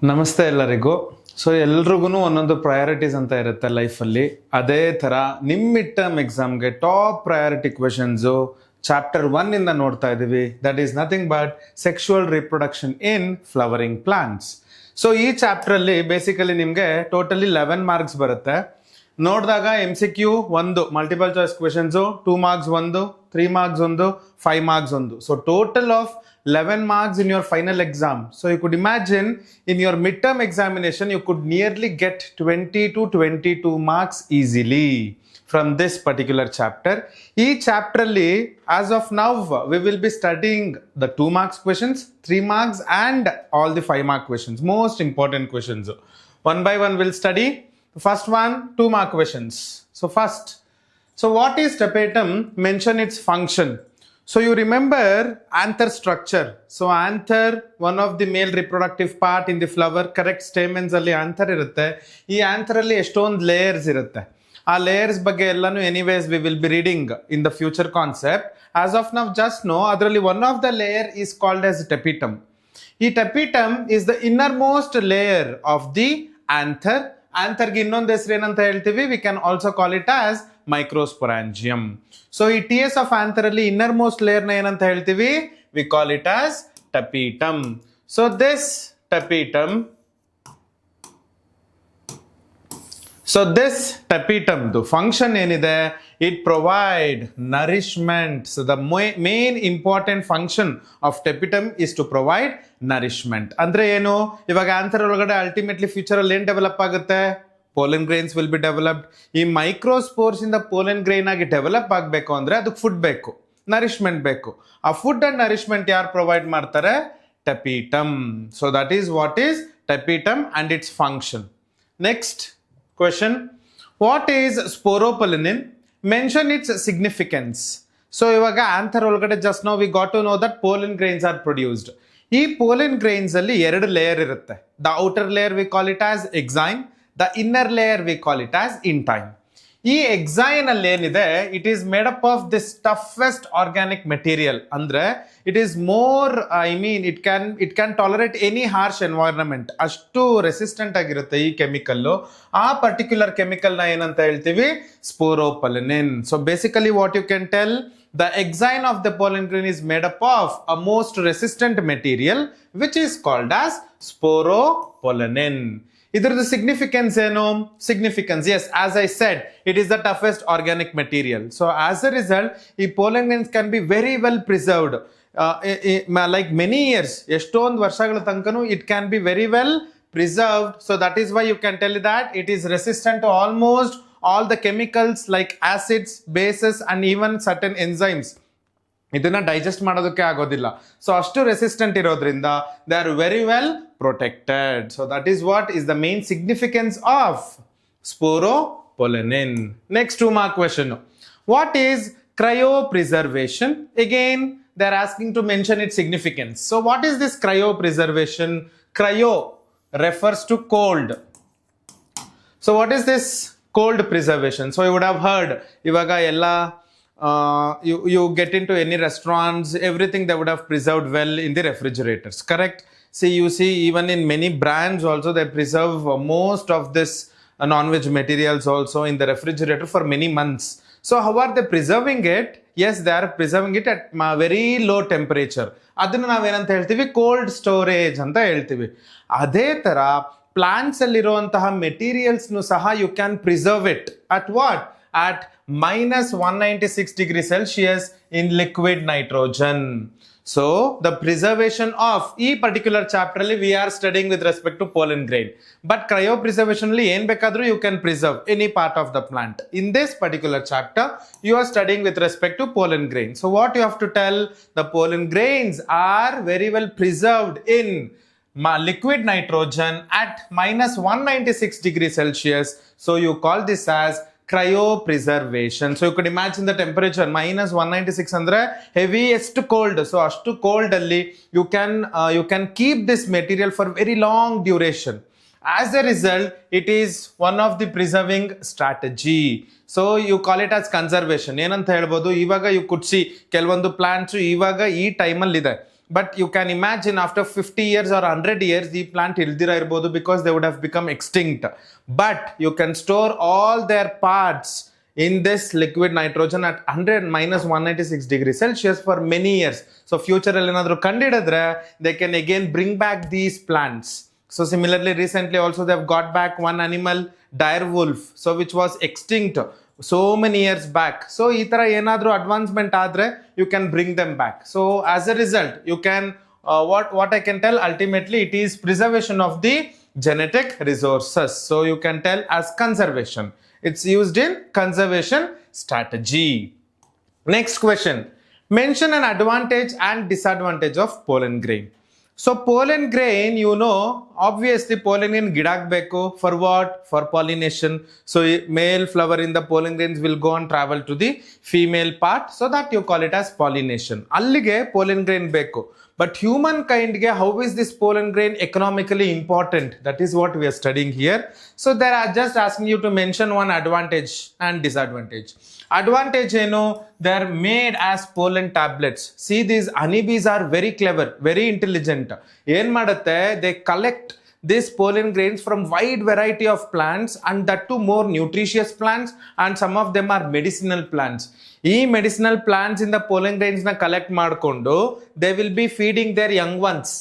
ನಮಸ್ತೆ ಎಲ್ಲರಿಗೂ. ಸೊ ಎಲ್ರಿಗೂ ಒಂದೊಂದು ಪ್ರಯಾರಿಟೀಸ್ ಅಂತ ಇರುತ್ತೆ ಲೈಫಲ್ಲಿ. ಅದೇ ಥರ ನಿಮ್ಮ ಮಿಡ್ ಟರ್ಮ್ ಎಕ್ಸಾಮ್ಗೆ ಟಾಪ್ ಪ್ರಯಾರಿಟಿ ಕ್ವೆಶನ್ಸು ಚಾಪ್ಟರ್ 1 ಇಂದ ನೋಡ್ತಾ ಇದ್ದೀವಿ. That is nothing but sexual reproduction in flowering plants. So ಈ ಚಾಪ್ಟ್ರಲ್ಲಿ ಬೇಸಿಕಲಿ ನಿಮಗೆ ಟೋಟಲಿ 11 ಮಾರ್ಕ್ಸ್ ಬರುತ್ತೆ. ನೋಡಿದಾಗ MCQ 1, multiple choice questions 2 marks 1, 3 marks 1, 5 marks 1. So total of 11 marks in your final exam. So you could imagine in your midterm examination you could nearly get 20 to 22 marks easily from this particular chapter. Each chapter as of now we will be studying the 2 marks questions, 3 marks and all the 5 mark questions, most important questions. One by one we'll study. The first one, 2 mark questions. So first, so what is tapetum? Mention its function. So you remember anther structure. So anther, one of the male reproductive part in the flower, correct stamens alli anther irutte. Ee anther alli estond layers irutte. Aa layers ಬಗ್ಗೆ ಎಲ್ಲಾನು anyways we will be reading in the future concept. As of now just know adralli one of the layer is called as tapetum. Ee tapetum is the innermost layer of the anther. Anther ಗೆ ಇನ್ನೊಂದು ಹೆಸರು ಏನಂತ ಹೇಳ್ತೀವಿ? We can also call it as microsporangium. So ಈ TS of anther ಅಲ್ಲಿ innermost layer ನ ಏನಂತ ಹೇಳ್ತೀವಿ? We call it as tapetum. So this tapetum the function ಏನಿದೆ? It provide nourishment. So the main important function of tapetum is to provide nourishment. ಅಂದ್ರೆ ಏನು? ಇವಾಗ anther ಒಳಗಡೆ ಅಲ್ಟಿಮೇಟ್ಲಿ ಫ್ಯೂಚರ್ ಅಲ್ಲಿ ಏನ್ ಡೆವಲಪ್ ಆಗುತ್ತೆ? Pollen grains will be developed. ಈ ಮೈಕ್ರೋಸ್ಪೋರ್ಸ್ ಇಂದ ಪೋಲನ್ ಗ್ರೈನ್ ಆಗಿ ಡೆವಲಪ್ ಆಗಬೇಕು ಅಂದ್ರೆ ಅದಕ್ಕೆ ಫುಡ್ ಬೇಕು, ನರಿಶ್ಮೆಂಟ್ ಬೇಕು. ಆ ಫುಡ್ ಅಂಡ್ ನರಿಶ್ಮೆಂಟ್ ಯಾರು ಪ್ರೊವೈಡ್ ಮಾಡ್ತಾರೆ? Tapetum. So that is what is tapetum and its function. Next question, what is sporopollenin? Mention its significance. So ಇವಾಗ ಆಂಥರ್ ಒಳಗಡೆ just now we got to know that pollen grains are produced. ಈ pollen grains ಅಲ್ಲಿ 2 layer ಇರುತ್ತೆ. The outer layer we call it as exine, the inner layer we call it as intine. ಈ exine ಅಲ್ಲಿ ಏನಿದೆ, it is made up of this toughest organic material. ಅಂದ್ರೆ it is more it can tolerate any harsh environment. ಅಷ್ಟು resistant ಆಗಿರುತ್ತೆ ಈ chemical. ಆ particular chemical ನ ಏನಂತ ಹೇಳ್ತೀವಿ? Sporopollenin. So basically what you can tell, the exine of the pollen grain is made up of a most resistant material which is called as sporopollenin. Idr's significance ಏನು? Significance, yes, as I said, it is the toughest organic material. So as a result, ಈ pollen grains can be very well preserved like many years. ಎಷ್ಟೊಂದು ವರ್ಷಗಳ ತನಕನೂ it can be very well preserved. So that is why you can tell that it is resistant to almost all the chemicals like acids, bases and even certain enzymes. ಇದನ್ನ digest ಮಾಡೋದಕ್ಕೆ ಆಗೋದಿಲ್ಲ. So ಅಷ್ಟು resistant ಇರೋದ್ರಿಂದ they are very well protected. So that is what is the main significance of sporopollenin. Next 2 mark question, what is cryopreservation? Again they are asking to mention it significance. So what is this cryopreservation? Cryo refers to cold. So what is this cold preservation? So you would have heard, ivaga ella you get into any restaurants, everything they would have preserved well in the refrigerators, correct? See, you see even in many brands also they preserve most of this non-veg materials also in the refrigerator for many months. So how are they preserving it? Yes, they are preserving it at very low temperature. ಅದನ್ನ ನಾವೇನಂತ ಹೇಳ್ತೀವಿ? Cold storage ಅಂತ ಹೇಳ್ತೀವಿ. ಅದೇ ತರ plants ಅಲ್ಲಿರುವಂತಹ materials ನು ಸಹ you can preserve it at what? at -196 degrees Celsius in liquid nitrogen. So the preservation of e particular chapter ali we are studying with respect to pollen grain, but cryopreservation ali en bekadru you can preserve any part of the plant. In this particular chapter you are studying with respect to pollen grain. So what you have to tell, the pollen grains are very well preserved in liquid nitrogen at -196 degrees Celsius. So you call this as cryopreservation. So you could imagine the temperature -196 andre heaviest cold. So ashtu cold alli you can keep this material for very long duration. As a result, it is one of the preserving strategy. So you call it as conservation. ಏನಂತ ಹೇಳ್ಬೋದು? ಇವಾಗ you could see ಕೆಲವೊಂದು plants ಇವಾಗ ಈ time ಅಲ್ಲಿ ಇದೆ, but you can imagine after 50 years or 100 years the plant ildira irbodu because they would have become extinct, but you can store all their parts in this liquid nitrogen at 100 minus 196 degrees Celsius for many years. So future alli enadru kandidadre they can again bring back these plants. So similarly recently also they have got back one animal, dire wolf, so which was extinct so many years back. So ee tara enadru advancement adre you can bring them back. So as a result you can what I can tell, ultimately it is preservation of the genetic resources. So you can tell as conservation. It's used in conservation strategy. Next question. Mention an advantage and disadvantage of pollen grain. So pollen grain, you know, obviously pollen grain gidagbeku for what? For pollination. So male flower in the pollen grains will go and travel to the female part, so that you call it as pollination. Allige pollen grain beku. But humankind ge, how is this pollen grain economically important? That is what we are studying here. So there are just asking you to mention one advantage and disadvantage. Advantage, you know, they are made as pollen tablets. See, these honeybees are very clever, very intelligent. Yen madutte, they collect these pollen grains from wide variety of plants, and that too more nutritious plants, and some of them are medicinal plants. ಈ medicinal plants ಇಂದ pollen grains ನ collect ಮಾಡಿಕೊಂಡು they will be feeding their young ones,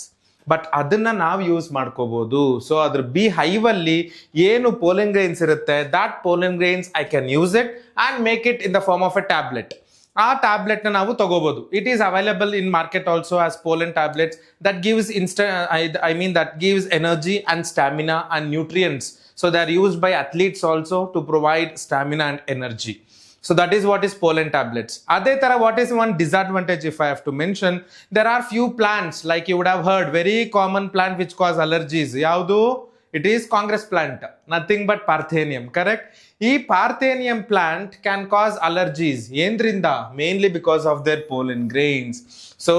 but ಅದನ್ನ ನಾವು use ಮಾಡ್ಕೋಬಹುದು. So ಅದ್ರ B hive ಅಲ್ಲಿ ಏನು ಪೋಲೆನ್ ಗ್ರೈನ್ಸ್ ಇರುತ್ತೆ, that pollen grains I can use it and make it in the form of a tablet. ಆ tablet ನ ನಾವು ತಗೋಬಹುದು. It is available in market also as pollen tablets that gives that gives energy and stamina and nutrients. So they are used by athletes also to provide stamina and energy. So that is what is pollen tablets. Adhe tara, what is one disadvantage if I have to mention? There are few plants, like you would have heard, very common plant which cause allergies. Yaudu? It is Congress plant, nothing but Parthenium, correct? Ee Parthenium plant can cause allergies. Endrinda? Mainly because of their pollen grains. So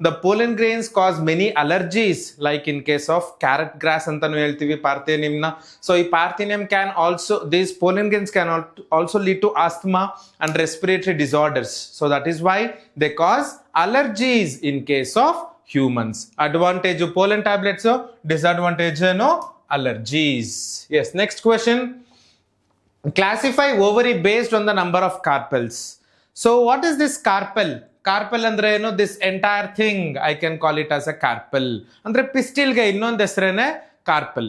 the pollen grains cause many allergies, like in case of carrot grass antanu heltivi Parthenium na. So ee Parthenium can also, these pollen grains can also lead to asthma and respiratory disorders. So that is why they cause allergies in case of humans. Advantage of pollen tablets, disadvantage no allergies. Yes, next question. Classify ovary based on the number of carpels. So what is this carpel? Carpel andre eno, this entire thing I can call it as a carpel. Andre pistil ge innond hesrene carpel.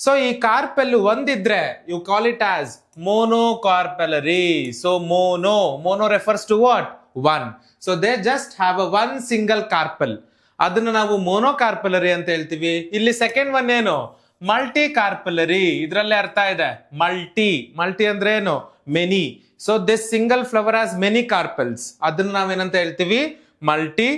So ee carpel ondidre you call it as monocarpellary. So mono refers to what? One. So they just have a one single carpel. Adanna navu monocarpellary anta heltivi. Illi second one eno? Multicarpellary. ಇದರಲ್ಲಿ ಅರ್ಥ ಇದೆ multi ಅಂದ್ರೆ ಏನು? Many. So this single flower has many carpels, ಅದನ್ನ ನಾವೇನಂತ ಹೇಳ್ತೀವಿ? Multi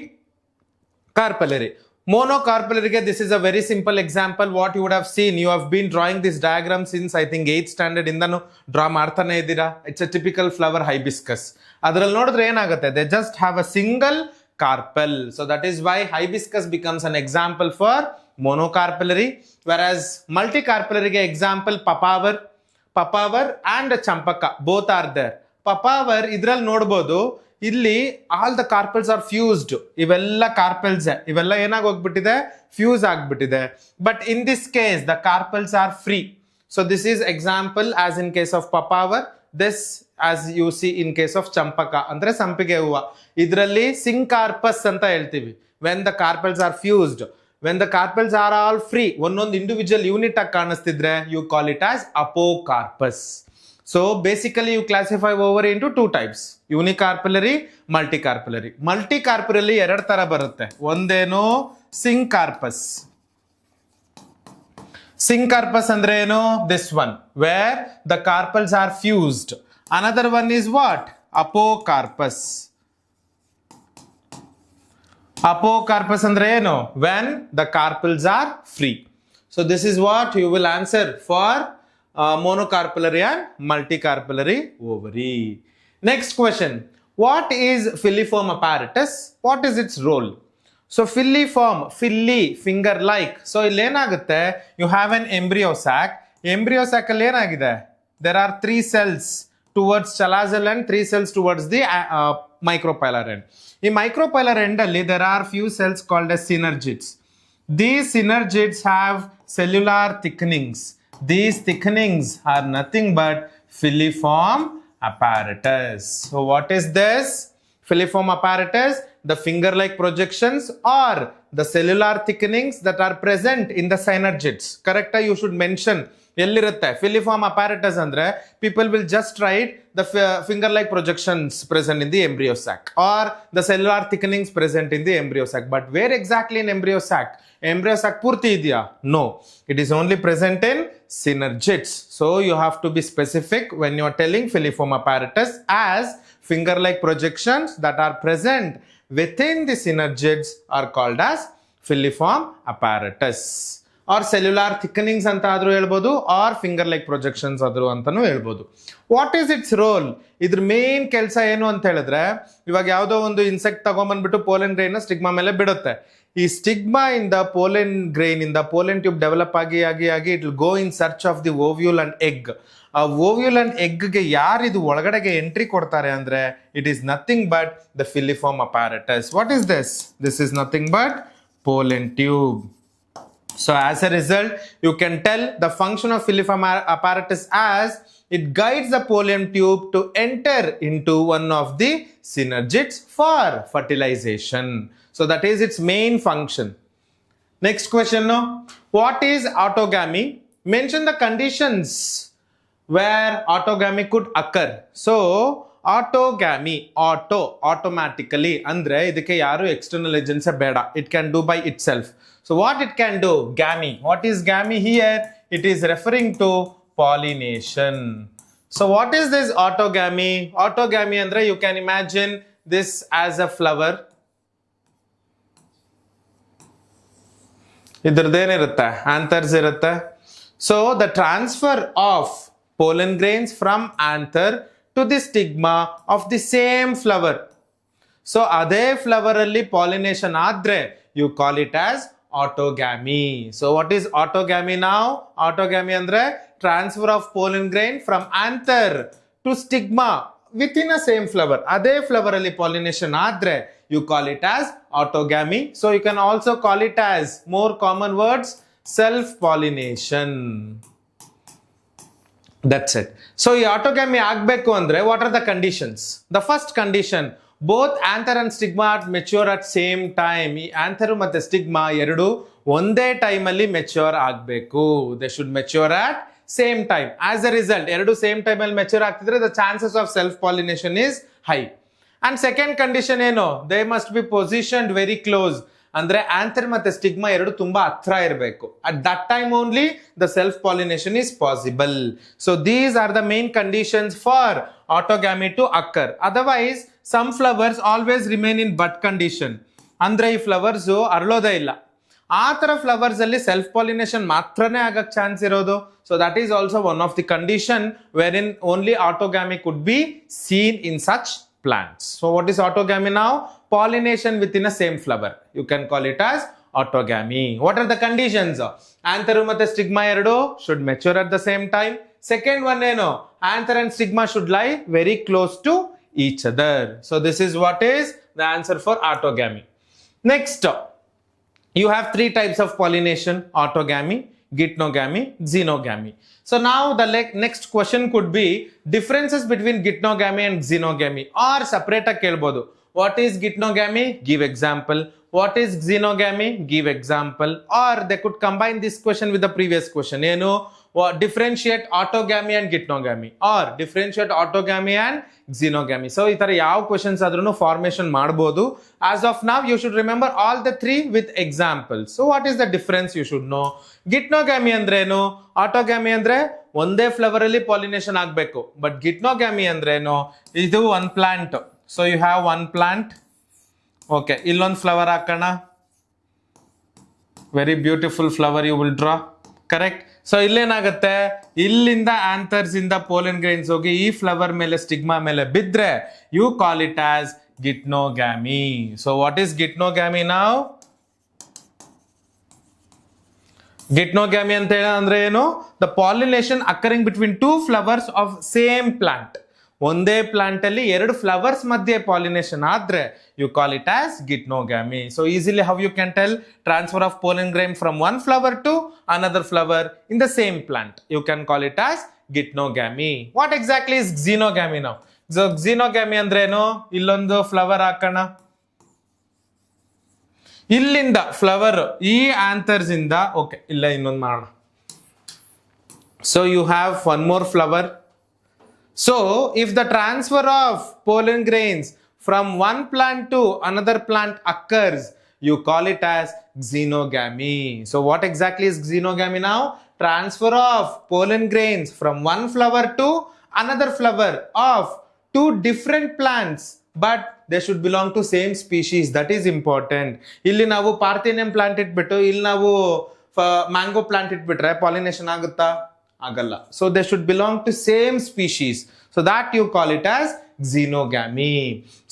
ಕಾರ್ಪಲರಿ. Monocarpellary, this is a very simple example. What you would have seen, you have been drawing this diagram since I think 8th standard indanu draw ಮಾಡ್ತಾನೆ ಇದ್ದೀರಾ. It's a typical flower hibiscus. ಅದರಲ್ಲಿ ನೋಡಿದ್ರೆ ಏನಾಗುತ್ತೆ? They just have a single carpel. So that is why hibiscus becomes an example for monocarpellary, whereas multicarpellary example papaver and champaka, both are there. Papaver idರಲ್ಲಿ ನೋಡಬಹುದು, ಇಲ್ಲಿ all the carpels are fused. ಇವೆಲ್ಲ carpels, ಇವೆಲ್ಲ ಏನಾಗಿ ಹೋಗ್ಬಿಟ್ಟಿದೆ? Fuse ಆಗ್ಬಿಟ್ಟಿದೆ. But in this case the carpels are free. So this is example as in case of papaver. This as you see in case of champaka ಅಂದ್ರೆ ಸಂಪಿಗೆ ಹೂವ. ಇದರಲ್ಲಿ syncarpous ಅಂತ ಹೇಳ್ತೀವಿ when the carpels are fused. When the carpels are all free, ಒಂದೊಂದು individual unit ಆಗಿ ಕಾಣಿಸ್ತಿದ್ರೆ you call it as apocarpus. So basically you classify ovary into two types, unicarpellary, multicarpellary. Multicarpellary ಎರಡು ತರ ಬರುತ್ತೆ. ಒಂದೇನು syncarpus. Syncarpus ಅಂದ್ರೆ ಏನು? This one where the carpels are fused. Another one is what? Apocarpus. Apocarpus andre eno? When the carpels are free. So this is what you will answer for monocarpellary and multicarpellary ovary. Next question. What is filiform apparatus? What is its role? So filiform, finger like. So ಇಲ್ಲಿ ಏನಾಗುತ್ತೆ? You have an embryo sac. Embryo sac ಅಲ್ಲಿ ಏನಾಗಿದೆ? There are 3 cells towards chalazal and 3 cells towards the micropylar end. In micropylar end there are few cells called as synergids. These synergids have cellular thickenings. These thickenings are nothing but filiform apparatus. So what is this filiform apparatus? The finger-like projections or the cellular thickenings that are present in the synergids. Correct? You should mention ಎಲ್ಲಿರುತ್ತೆ ಫಿಲಿಫಾರ್ಮ್ apparatus ಅಂದ್ರೆ people will just write the finger-like projections present in the embryo sac or the cellular thickenings present in the embryo sac. But where exactly in embryo sac? Embryo sac purti idya? No, it is only present in synergids. So you have to be specific when you are telling filiform apparatus, as finger-like projections that are present within the synergids are called as filiform apparatus. Or cellular thickenings anta adru helbodu, or finger like projections adru antanu helbodu. What is its role? Idr main ಕೆಲಸ ಏನು ಅಂತ ಹೇಳಿದ್ರೆ, ಇವಾಗ ಯಾವುದೋ ಒಂದು insect ತಗೊಂಡ್ಬಂದ್ಬಿಟ್ಟು pollen grain stigma ಮೇಲೆ ಬಿಡುತ್ತೆ. ಈ ಸ್ಟಿಗ್ಮಾ ಇಂದ ಪೋಲೆನ್ ಗ್ರೈನ್ ಇಂದ ಪೋಲೆನ್ ಟ್ಯೂಬ್ ಡೆವಲಪ್ ಆಗಿ it will go in search of the ovule and egg. ಆ ಓವ್ಯೂಲ್ ಅಂಡ್ ಎಗ್ಗೆ ಯಾರು ಇದು ಒಳಗಡೆಗೆ ಎಂಟ್ರಿ ಕೊಡ್ತಾರೆ ಅಂದ್ರೆ, it is nothing but the filiform apparatus. What is this? This is nothing but pollen tube. So as a result, you can tell the function of filiform apparatus as it guides the pollen tube to enter into one of the synergids for fertilization. So that is its main function. Next question now. What is autogamy? Mention the conditions where autogamy could occur. So autogamy, automatically andre idakke yaru external agents beda, it can do by itself. So what it can do? Gamy. What is gamy here? It is referring to pollination. So what is this autogamy? Autogamy andre, you can imagine this as a flower. Idradenirutta anthers irutte. So the transfer of pollen grains from anther to the stigma of the same flower. So ade flower alli pollination adre you call it as autogamy. So what is autogamy now? Autogamy andre transfer of pollen grain from anther to stigma within a same flower. Ade flower alli pollination adre you call it as autogamy. So you can also call it as, more common words, self pollination. That's it. So ಈ autogamy ಆಗಬೇಕು ಅಂದ್ರೆ what are the conditions? The first condition, both anther and stigma mature at same time. ಈ anther ಮತ್ತೆ stigma ಎರಡು ಒಂದೇ time ಅಲ್ಲಿ mature ಆಗಬೇಕು. They should mature at same time. As a result, ಎರಡು ಸೇಮ್ ಟೈಮ್ ಅಲ್ಲಿ ಮೆಚ್ಯೂರ್ ಆಗ್ತಿದ್ರೆ the chances of self pollination is high. And second condition ಏನು? They must be positioned very close. ಅಂದ್ರೆ anther ಮತ್ತೆ stigma ಎರಡು ತುಂಬಾ ಹತ್ರ ಇರಬೇಕು. At that time only the self pollination is possible. So these are the main conditions for autogamy to occur. Otherwise some flowers always remain in bud condition. ಅಂದ್ರೆ ಈ flowers ಅರಳೋದೇ ಇಲ್ಲ. ಆ ತರ ಫ್ಲವರ್ಸ್ ಅಲ್ಲಿ ಸೆಲ್ಫ್ ಪಾಲಿನೇಷನ್ ಮಾತ್ರನೇ ಆಗಕ್ chance ಇರೋದು. So that is also one of the condition wear in only autogamy could be seen in such plants. So what is autogamy now? Pollination within a same flower. You can call it as autogamy. What are the conditions? Anther ಮತ್ತೆ stigma ಎರಡು should mature at the same time. Second one ಏನು? Anther and stigma should lie very close to each other. So this is what is the answer for autogamy. Next, you have three types of pollination: autogamy, geitonogamy, xenogamy. So now the next question could be differences between geitonogamy and xenogamy, or separate kelbodu. What is geitonogamy? Give example. What is xenogamy? Give example. Or they could combine this question with the previous question. You know, differentiate autogamy and geitonogamy, or differentiate autogamy and xenogamy. So ಈ ತರ ಯಾವ questions ಆದ್ರೂ formation ಮಾಡಬಹುದು. As of now you should remember all the three with examples. So what is the difference you should know? geitonogamy ಅಂದ್ರೆ ಏನು? autogamy ಅಂದ್ರೆ ಒಂದೇ flower ಅಲ್ಲಿ ಪಾಲಿನೇಷನ್ ಆಗಬೇಕು. ಬಟ್ geitonogamy ಅಂದ್ರೆ ಏನು? ಇದು one plant. So you have one plant. Okay, ಇಲ್ಲೊಂದು ಫ್ಲವರ್ ಹಾಕೋಣ. Very beautiful flower you will draw. Correct. So ಇಲ್ಲೇನಾಗುತ್ತೆ, ಇಲ್ಲಿಂದ ಆಂಥರ್ಸ್ ಇಂದ ಪೋಲೆನ್ ಗ್ರೈನ್ಸ್ ಹೋಗಿ ಈ ಫ್ಲವರ್ ಮೇಲೆ ಸ್ಟಿಗ್ಮಾ ಮೇಲೆ ಬಿದ್ರೆ you call it as geitonogamy. So what is geitonogamy ನಾವು? geitonogamy ಅಂತ ಅಂದ್ರೆ ಏನು? The pollination occurring between two flowers of same plant. ಒಂದೇ ಪ್ಲಾಂಟ್ ಅಲ್ಲಿ ಎರಡು ಫ್ಲವರ್ಸ್ ಮಧ್ಯೆ ಪಾಲಿನೇಷನ್ ಆದ್ರೆ you call it as geitonogamy. So easily how you can tell transfer of pollen grain from one flower to another flower in the same plant. You can call it as geitonogamy. What exactly is xenogamy now? So xenogamy ಅಂದ್ರೆ ಏನು? ಇಲ್ಲೊಂದು flower ಹಾಕೋಣ, ಇಲ್ಲಿಂದ flower ಈ anthers ಇಂದ okay ಇಲ್ಲ ಇನ್ನೊಂದು ಮಾಡೋಣ. So you have one more flower. So if the transfer of pollen grains from one plant to another plant occurs, you call it as xenogamy. So what exactly is xenogamy now? Transfer of pollen grains from one flower to another flower of two different plants, but they should belong to same species. That is important. Illi navu parthenium plant itbittu illi navu mango plant itbitre pollination agutta? Agalla. So they should belong to same species. So that you call it as xenogamy.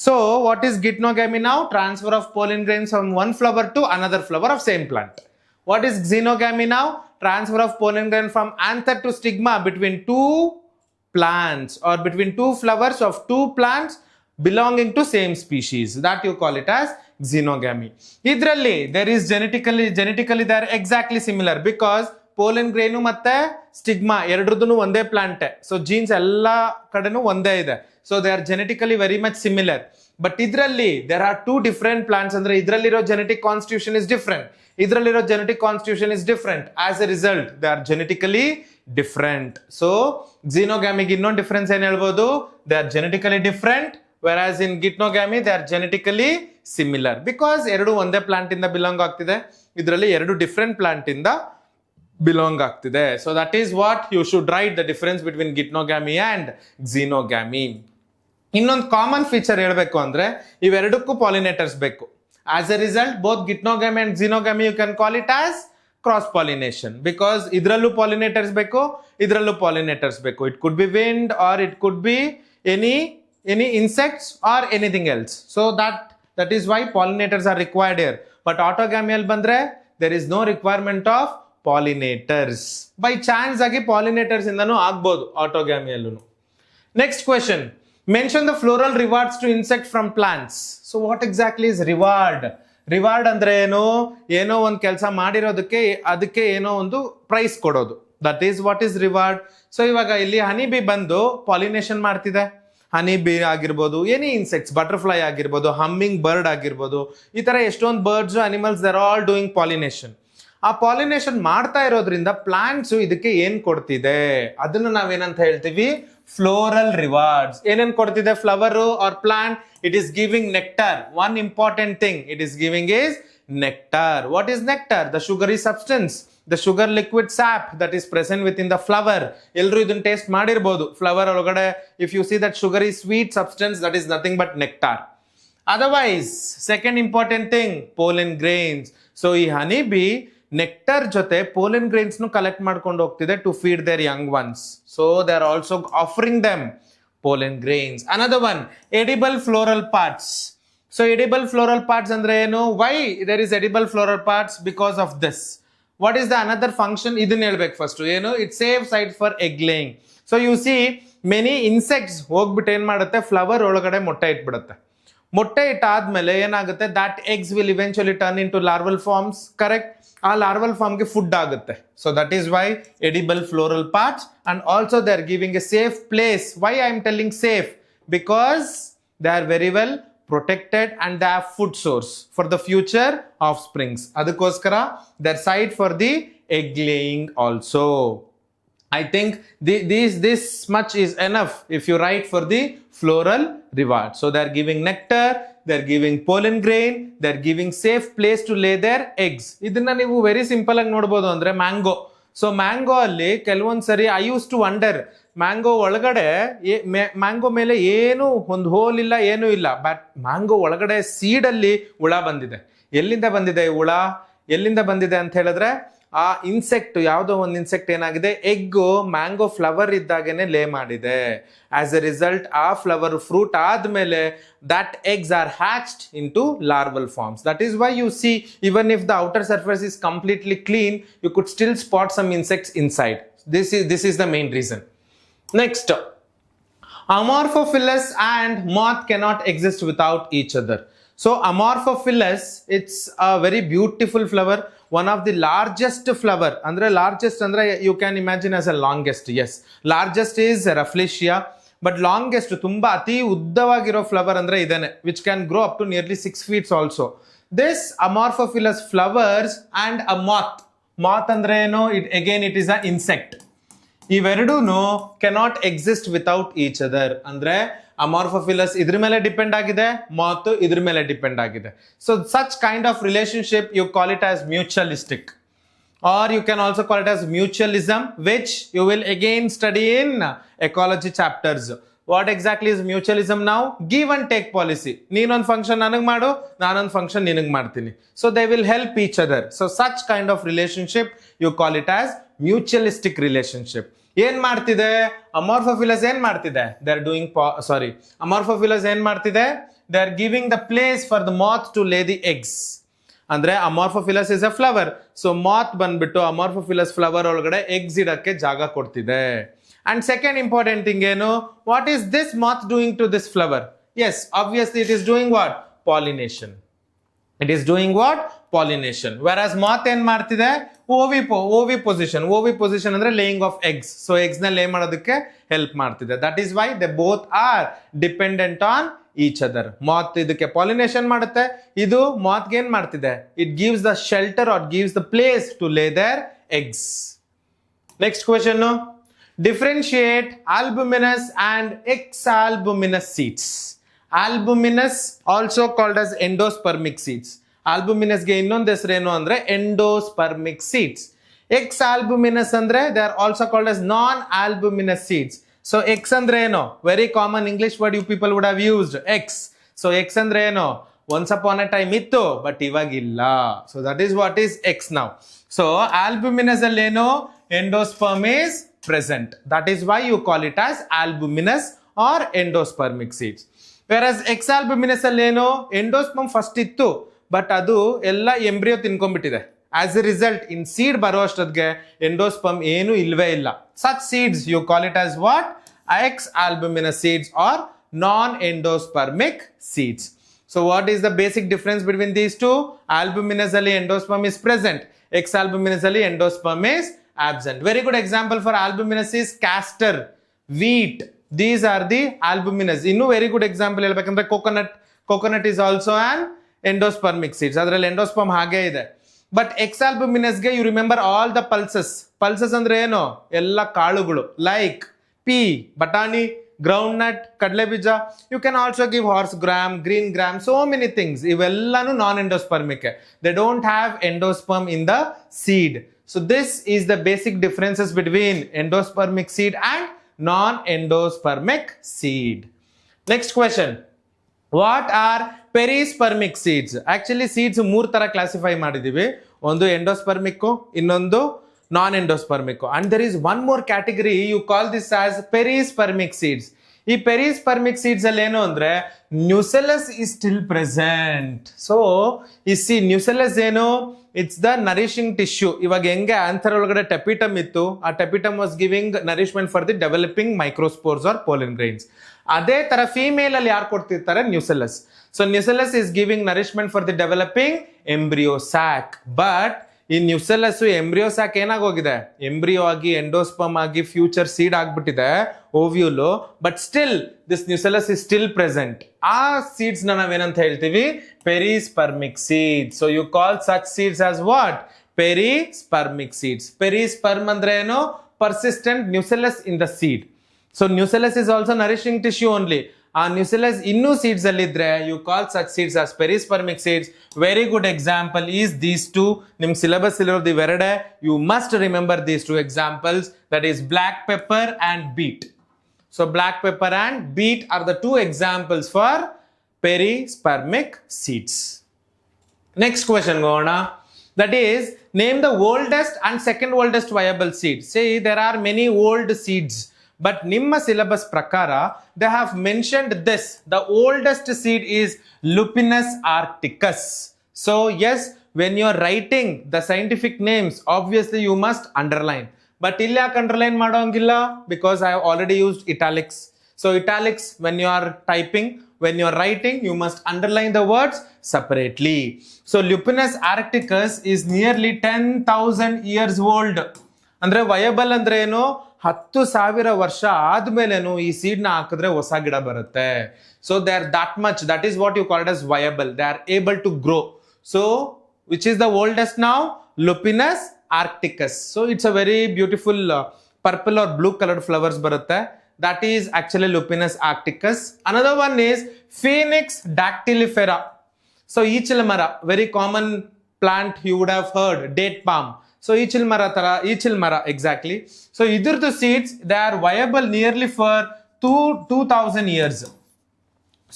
So what is geitonogamy now? Transfer of pollen grains from one flower to another flower of same plant. What is xenogamy now? Transfer of pollen grain from anther to stigma between two plants or between two flowers of two plants belonging to same species. That you call it as xenogamy. Idralli there is genetically they are exactly similar because pollen grain ಮತ್ತೆ stigma ಎರಡರದ್ದು ಒಂದೇ plant. So genes ಎಲ್ಲ ಕಡೆನೂ ಒಂದೇ ಇದೆ. So they are genetically very much similar. But ಇದರಲ್ಲಿ there are two different plants. ಅಂದ್ರೆ ಇದರಲ್ಲಿರೋ ಜೆನೆಟಿಕ್ ಕಾನ್ಸ್ಟಿಟ್ಯೂಷನ್ ಇಸ್ ಡಿಫರೆಂಟ್, ಇದರಲ್ಲಿರೋ genetic constitution is different. As a result they are genetically different. So xenogamy ಇನ್ನೊಂದು difference ಏನ್ ಹೇಳ್ಬೋದು? They are genetically different, whereas in geitonogamy they are genetically similar because ಎರಡು ಒಂದೇ plant ಇಂದ belong ಆಗ್ತಿದೆ, ಇದರಲ್ಲಿ ಎರಡು ಡಿಫರೆಂಟ್ ಪ್ಲಾಂಟ್ ಇಂದ belong ಆಗ್ತಿದೆ. So that is what you should write the difference between geitonogamy and xenogamy. ಇನ್ನೊಂದು ಕಾಮನ್ ಫೀಚರ್ ಹೇಳಬೇಕು ಅಂದ್ರೆ ಇವೆರಡಕ್ಕೂ ಪಾಲಿನೇಟರ್ಸ್ ಬೇಕು. As a result both geitonogamy and xenogamy you can call it as cross pollination because ಇದರಲ್ಲೂ pollinators ಬೇಕು, ಇದರಲ್ಲೂ pollinators ಬೇಕು. It could be wind or it could be any insects or anything else. So that is why pollinators are required here. But autogamy ಅಲ್ಲಿ ಬಂದ್ರೆ there is no requirement of pollinators. By chance ಆಗಿ pollinators ಇಂದನೂ ಆಗ್ಬೋದು ಆಟೋಗ್ಯಾಮಿಯಲ್ಲೂ. Next question, mention the floral rewards to insect from plants. So what exactly is reward? Reward ಅಂದ್ರೆ ಏನೋ ಒಂದು ಕೆಲಸ ಮಾಡಿರೋದಕ್ಕೆ ಅದಕ್ಕೆ ಏನೋ ಒಂದು ಪ್ರೈಸ್ ಕೊಡೋದು. That is what is reward. So ಇವಾಗ ಇಲ್ಲಿ ಹನಿ ಬಿ ಬಂದು ಪಾಲಿನೇಷನ್ ಮಾಡ್ತಿದೆ. ಹನಿ ಬಿ ಆಗಿರ್ಬೋದು, ಎನಿ ಇನ್ಸೆಕ್ಟ್ಸ್, ಬಟರ್ಫ್ಲೈ ಆಗಿರ್ಬೋದು, ಹಮ್ಮಿಂಗ್ ಬರ್ಡ್ ಆಗಿರ್ಬೋದು, ಈ ತರ ಎಷ್ಟೊಂದು birds animals they're all doing pollination. ಆ ಪಾಲಿನೇಷನ್ ಮಾಡ್ತಾ ಇರೋದ್ರಿಂದ ಪ್ಲಾಂಟ್ಸ್ ಇದಕ್ಕೆ ಏನ್ ಕೊಡ್ತಿದೆ ಅದನ್ನ ನಾವೇನಂತ ಹೇಳ್ತೀವಿ? Floral rewards. ಏನೇನ್ ಕೊಡ್ತಿದೆ flower or plant? It is giving nectar. One important thing it is giving is nectar. What is nectar? The sugary substance, the sugar liquid sap that is present with in the flower. ಎಲ್ಲರೂ ಇದನ್ನ taste ಮಾಡಿರ್ಬೋದು. Flower ಒಳಗಡೆ if U see that sugary sweet substance that is nothing but nectar. Otherwise second important thing ಪೋಲೆನ್ grains. So ಈ honey bee nectar ಜೊತೆ ಪೋಲೆನ್ grains ನು collect ಮಾಡ್ಕೊಂಡು ಹೋಗ್ತಿದೆ to feed their young ones. So they are also offering them pollen grains. Another one, edible floral parts. So edible floral parts ಅಂದ್ರೆ ಏನು? Why there is edible floral parts? Because of this. What is the another function? ಇದನ್ನ ಹೇಳ್ಬೇಕು first. ಏನು? It safe site for egg laying. So you see many insects ಹೋಗ್ಬಿಟ್ಟು ಏನ್ ಮಾಡುತ್ತೆ? Flower ಒಳಗಡೆ ಮೊಟ್ಟೆ ಇಟ್ಬಿಡುತ್ತೆ. ಮೊಟ್ಟೆ ಇಟ್ಟಾದ್ಮೇಲೆ ಏನಾಗುತ್ತೆ? That eggs will eventually turn into larval forms. Correct? ಆ ಲಾರ್ವಲ್ ಫಾರ್ಮ್ಗೆ ಫುಡ್ ಆಗುತ್ತೆ. So that is why edible floral parts. And also they are giving a safe place. Why I am telling safe? Because they are very well protected and they have food source for the future offsprings. ಅದಕ್ಕೋಸ್ಕರ their site for the egg laying also. I think this much is enough if you write for the floral reward. So they are giving nectar, they are giving pollen grain, they are giving safe place to lay their eggs. ಇದನ್ನ ನೀವು very simple ಆಗಿ ನೋಡಬಹುದು ಅಂದ್ರೆ mango. So mango ಅಲ್ಲಿ ಕೆಲವೊಂದ್ಸರಿ I use to wonder, mango ಒಳಗಡೆ mango ಮೇಲೆ ಏನು ಒಂದು ಹೋಲ್ ಇಲ್ಲ, ಏನೂ ಇಲ್ಲ, ಬಟ್ ಮ್ಯಾಂಗೋ ಒಳಗಡೆ ಸೀಡ್ ಅಲ್ಲಿ ಹುಳ ಬಂದಿದೆ. ಎಲ್ಲಿಂದ ಬಂದಿದೆ ಹುಳ? ಎಲ್ಲಿಂದ ಬಂದಿದೆ ಅಂತ ಹೇಳಿದ್ರೆ ಆ ಇನ್ಸೆಕ್ಟ್, ಯಾವುದೋ ಒಂದು ಇನ್ಸೆಕ್ಟ್ ಏನಾಗಿದೆ, ಎಗ್ಗು ಮ್ಯಾಂಗೋ ಫ್ಲವರ್ ಇದ್ದಾಗೇನೆ ಲೇ ಮಾಡಿದೆ. ಆಸ್ ಎ ರಿಸಲ್ಟ್ ಆ ಫ್ಲವರ್ ಫ್ರೂಟ್ ಆದ್ಮೇಲೆ that eggs are hatched into larval forms. That is why you see even if the outer surface is completely clean, you could still spot some insects inside. This is the main reason. Next, Amorphophilus and moth cannot exist without each other. So Amorphophilus, it's a very beautiful flower, one of the largest flower. Andre largest andre you can imagine as a longest. Yes, largest is Rafflesia, but longest tumba ati uddavagiro flower andre idane, which can grow up to nearly 6 feet also. This Amorphophilus flowers and a moth. Moth andre eno, it is an insect. ಇವೆರಡೂನು cannot exist without each other. ಅಂದ್ರೆ amorphophallus ಇದ್ರ ಮೇಲೆ depend ಆಗಿದೆ, ಮಾತ್ ಇದ್ರ ಮೇಲೆ depend ಆಗಿದೆ. So such kind of relationship you call it as mutualistic, or you can also call it as mutualism, which you will again study in ecology chapters. What exactly is mutualism now? Give and take policy. ನೀನೊಂದು function ನನಗೆ ಮಾಡು, ನಾನೊಂದು function ನಿನಗೆ ಮಾಡ್ತೀನಿ. So they will help each other. So such kind of relationship you call it as mutualistic relationship. ಏನ್ ಮಾಡ್ತಿದೆ ಅಮಾರ್ಫೋಫಿಲಸ್? ಏನ್ ಮಾಡ್ತಿದೆ? They are doing ಅಮಾರ್ಫೋಫಿಲಸ್ ಏನ್ ಮಾಡ್ತಿದೆ? They are giving the place for the moth to lay the eggs. ಅಂದ್ರೆ Amorphophallus is a flower. So moth ಬಂದ್ಬಿಟ್ಟು Amorphophallus flower ಒಳಗಡೆ eggs ಇಡಕ್ಕೆ ಜಾಗ ಕೊಡ್ತಿದೆ. ಅಂಡ್ ಸೆಕೆಂಡ್ ಇಂಪಾರ್ಟೆಂಟ್ ಥಿಂಗ್ ಏನು? What is this moth doing to this flower? Yes, obviously it is doing what? Pollination. It is doing what? Pollination. Whereas moth ಏನ್ ಮಾಡ್ತಿದೆ? Oviposition ಅಂದ್ರೆ laying of eggs. So eggs ನ lay ಮಾಡೋದಕ್ಕೆ help ಮಾಡ್ತಿದೆ. That is why they both are dependent on each other. ಮಾತ್ ಇದಕ್ಕೆ pollination ಮಾಡುತ್ತೆ, ಇದು ಮಾತ್ಗೆ ಏನ್ ಮಾಡ್ತಿದೆ? It gives the shelter or gives the place to lay their eggs. Next question, differentiate albuminous and exalbuminous seeds. Albuminous also called as endospermic seeds. Albuminous ಗೆ ಇನ್ನೊಂದು ಹೆಸರೇನು ಅಂದ್ರೆ ಎಂಡೋಸ್ಪರ್ಮಿಕ್ ಸೀಡ್ಸ್. ಎಕ್ಸ್ ಆಲ್ಬುಮಿನಸ್ ಅಂದ್ರೆ they are also called as non albuminous seeds. So ex ಅಂದ್ರೆ ಏನು? Very common English word you people would have used, ex. So ex ಅಂದ್ರೆ ಏನು? Once upon a time ಇತ್ತು, ಬಟ್ ಇವಾಗಿಲ್ಲ. So that is what is ex now. So albuminous ಅಲ್ಲಿ ಏನು? Endosperm is present. That is why you call it as albuminous or endospermic seeds. Versus exalbuminous ಅಲ್ಲಿ ಏನು? Endosperm first ಇತ್ತು, but ಅದು ಎಲ್ಲ embryo ತಿನ್ಕೊಂಡ್ಬಿಟ್ಟಿದೆ. As a result in seed ಬರೋ ಅಷ್ಟೊತ್ತಿಗೆ ಎಂಡೋಸ್ಪರ್ಮ್ ಏನು ಇಲ್ವೇ ಇಲ್ಲ. Such seeds you call it as what? Exalbuminous seeds or non endospermic seeds. So what is the basic difference between these two? Albuminous ಅಲ್ಲಿ endosperm is present, exalbuminous ಅಲ್ಲಿ endosperm is absent. Very good example for albuminous is castor, wheat. These are the albuminous. Innu very good example helbekandre coconut is also an endospermic seeds. Adralli endosperm hage ide. But exalbuminous ge you remember all the pulses andre eno? Ella kaalugulu like pea, batani, groundnut, kadle bija. You can also give horse gram, green gram, so many things. Ivellanu non endospermic. They don't have endosperm in the seed. So this is the basic differences between endospermic seed and non-endospermic seed. Next question. What are perispermic seeds? Actually seeds ಮೂರು ತರ classify ಮಾಡಿದೀವಿ. ಒಂದು endospermic, ಇನ್ನೊಂದು ನಾನ್ endospermic. And there is one more category, you call this as perispermic seeds. ಈ ಪೆರಿಸ್ಪರ್ಮಿಕ್ seeds ಅಲ್ಲಿ ಏನು ಅಂದ್ರೆ nucellus is still present. So ಈ ನ್ಯೂಸೆಲಸ್ ಏನು? It's the nourishing tissue. ಇವಾಗ ಹೆಂಗೆ ಆಂಥರ್ ಒಳಗಡೆ ಟೆಪಿಟಮ್ ಇತ್ತು, ಆ tapetum was giving nourishment for the developing microspores or pollen grains. ಅದೇ ತರ ಫೀಮೇಲ್ ಅಲ್ಲಿ ಯಾರು ಕೊಡ್ತಿರ್ತಾರೆ? Nucellus. So nucellus is giving nourishment for the developing embryo sac. But ಈ ನ್ಯೂಸೆಲಸ್ ಎಂಬ್ರಿಯೋ ಸ್ಯಾಕ್ ಏನಾಗೋಗಿದೆ? ಎಂಬ್ರಿಯೋ ಆಗಿ ಎಂಡೋಸ್ಪರ್ಮ್ ಆಗಿ ಫ್ಯೂಚರ್ ಸೀಡ್ ಆಗ್ಬಿಟ್ಟಿದೆ, ovule. But still this nucellus is still present. ಆ ಸೀಡ್ಸ್ ನಾವೇನಂತ ಹೇಳ್ತೀವಿ? Perispermic seeds. So you call such seeds as what? Perispermic seeds. Perisperm ಅಂದ್ರೆ ಏನು? Persistent nucellus in the seed. So nucellus is also nourishing tissue only. ಆ nucellus ಇನ್ನೂ seeds ಅಲ್ಲಿ ಇದ್ರೆ you call such seeds as perispermic seeds. Very good example is these two. ನಿಮ್ syllabus ಇರೋದು ಇವೆರಡೆ. You must remember these two examples, that is black pepper and beet. So black pepper and beet are the two examples for perispermic seeds. Next question going on. That is, name the oldest and second oldest viable seed. See, there are many old seeds, but nimma syllabus prakara they have mentioned this. The oldest seed is Lupinus arcticus. So yes, when you are writing the scientific names, obviously you must underline. But illa underline madongilla because I have already used italics. So italics, when you are typing, when you are writing, you must underline the words separately. So Lupinus arcticus is nearly 10,000 years old. ಅಂದ್ರೆ viable ಅಂದ್ರೆ ಏನು, 10,000 ವರ್ಷ ಆದ್ಮೇಲೇನು ಈ seed ನ ಹಾಕಿದ್ರೆ ಹೊಸ ಗಿಡ ಬರುತ್ತೆ. So they are that much, that is what you called as viable. They are able to grow. So which is the oldest now? Lupinus arcticus. So it's a very beautiful purple or blue colored flowers barutte. That is actually Lupinus arcticus. Another one is Phoenix dactylifera. So ಈಚಿಲ್ ಮರ, very common plant you would have heard, date palm. So ಈಚಿಲ್ ಮರ exactly. So ಇದ್ರದ್ದು seeds, they are viable nearly for 2,000 years.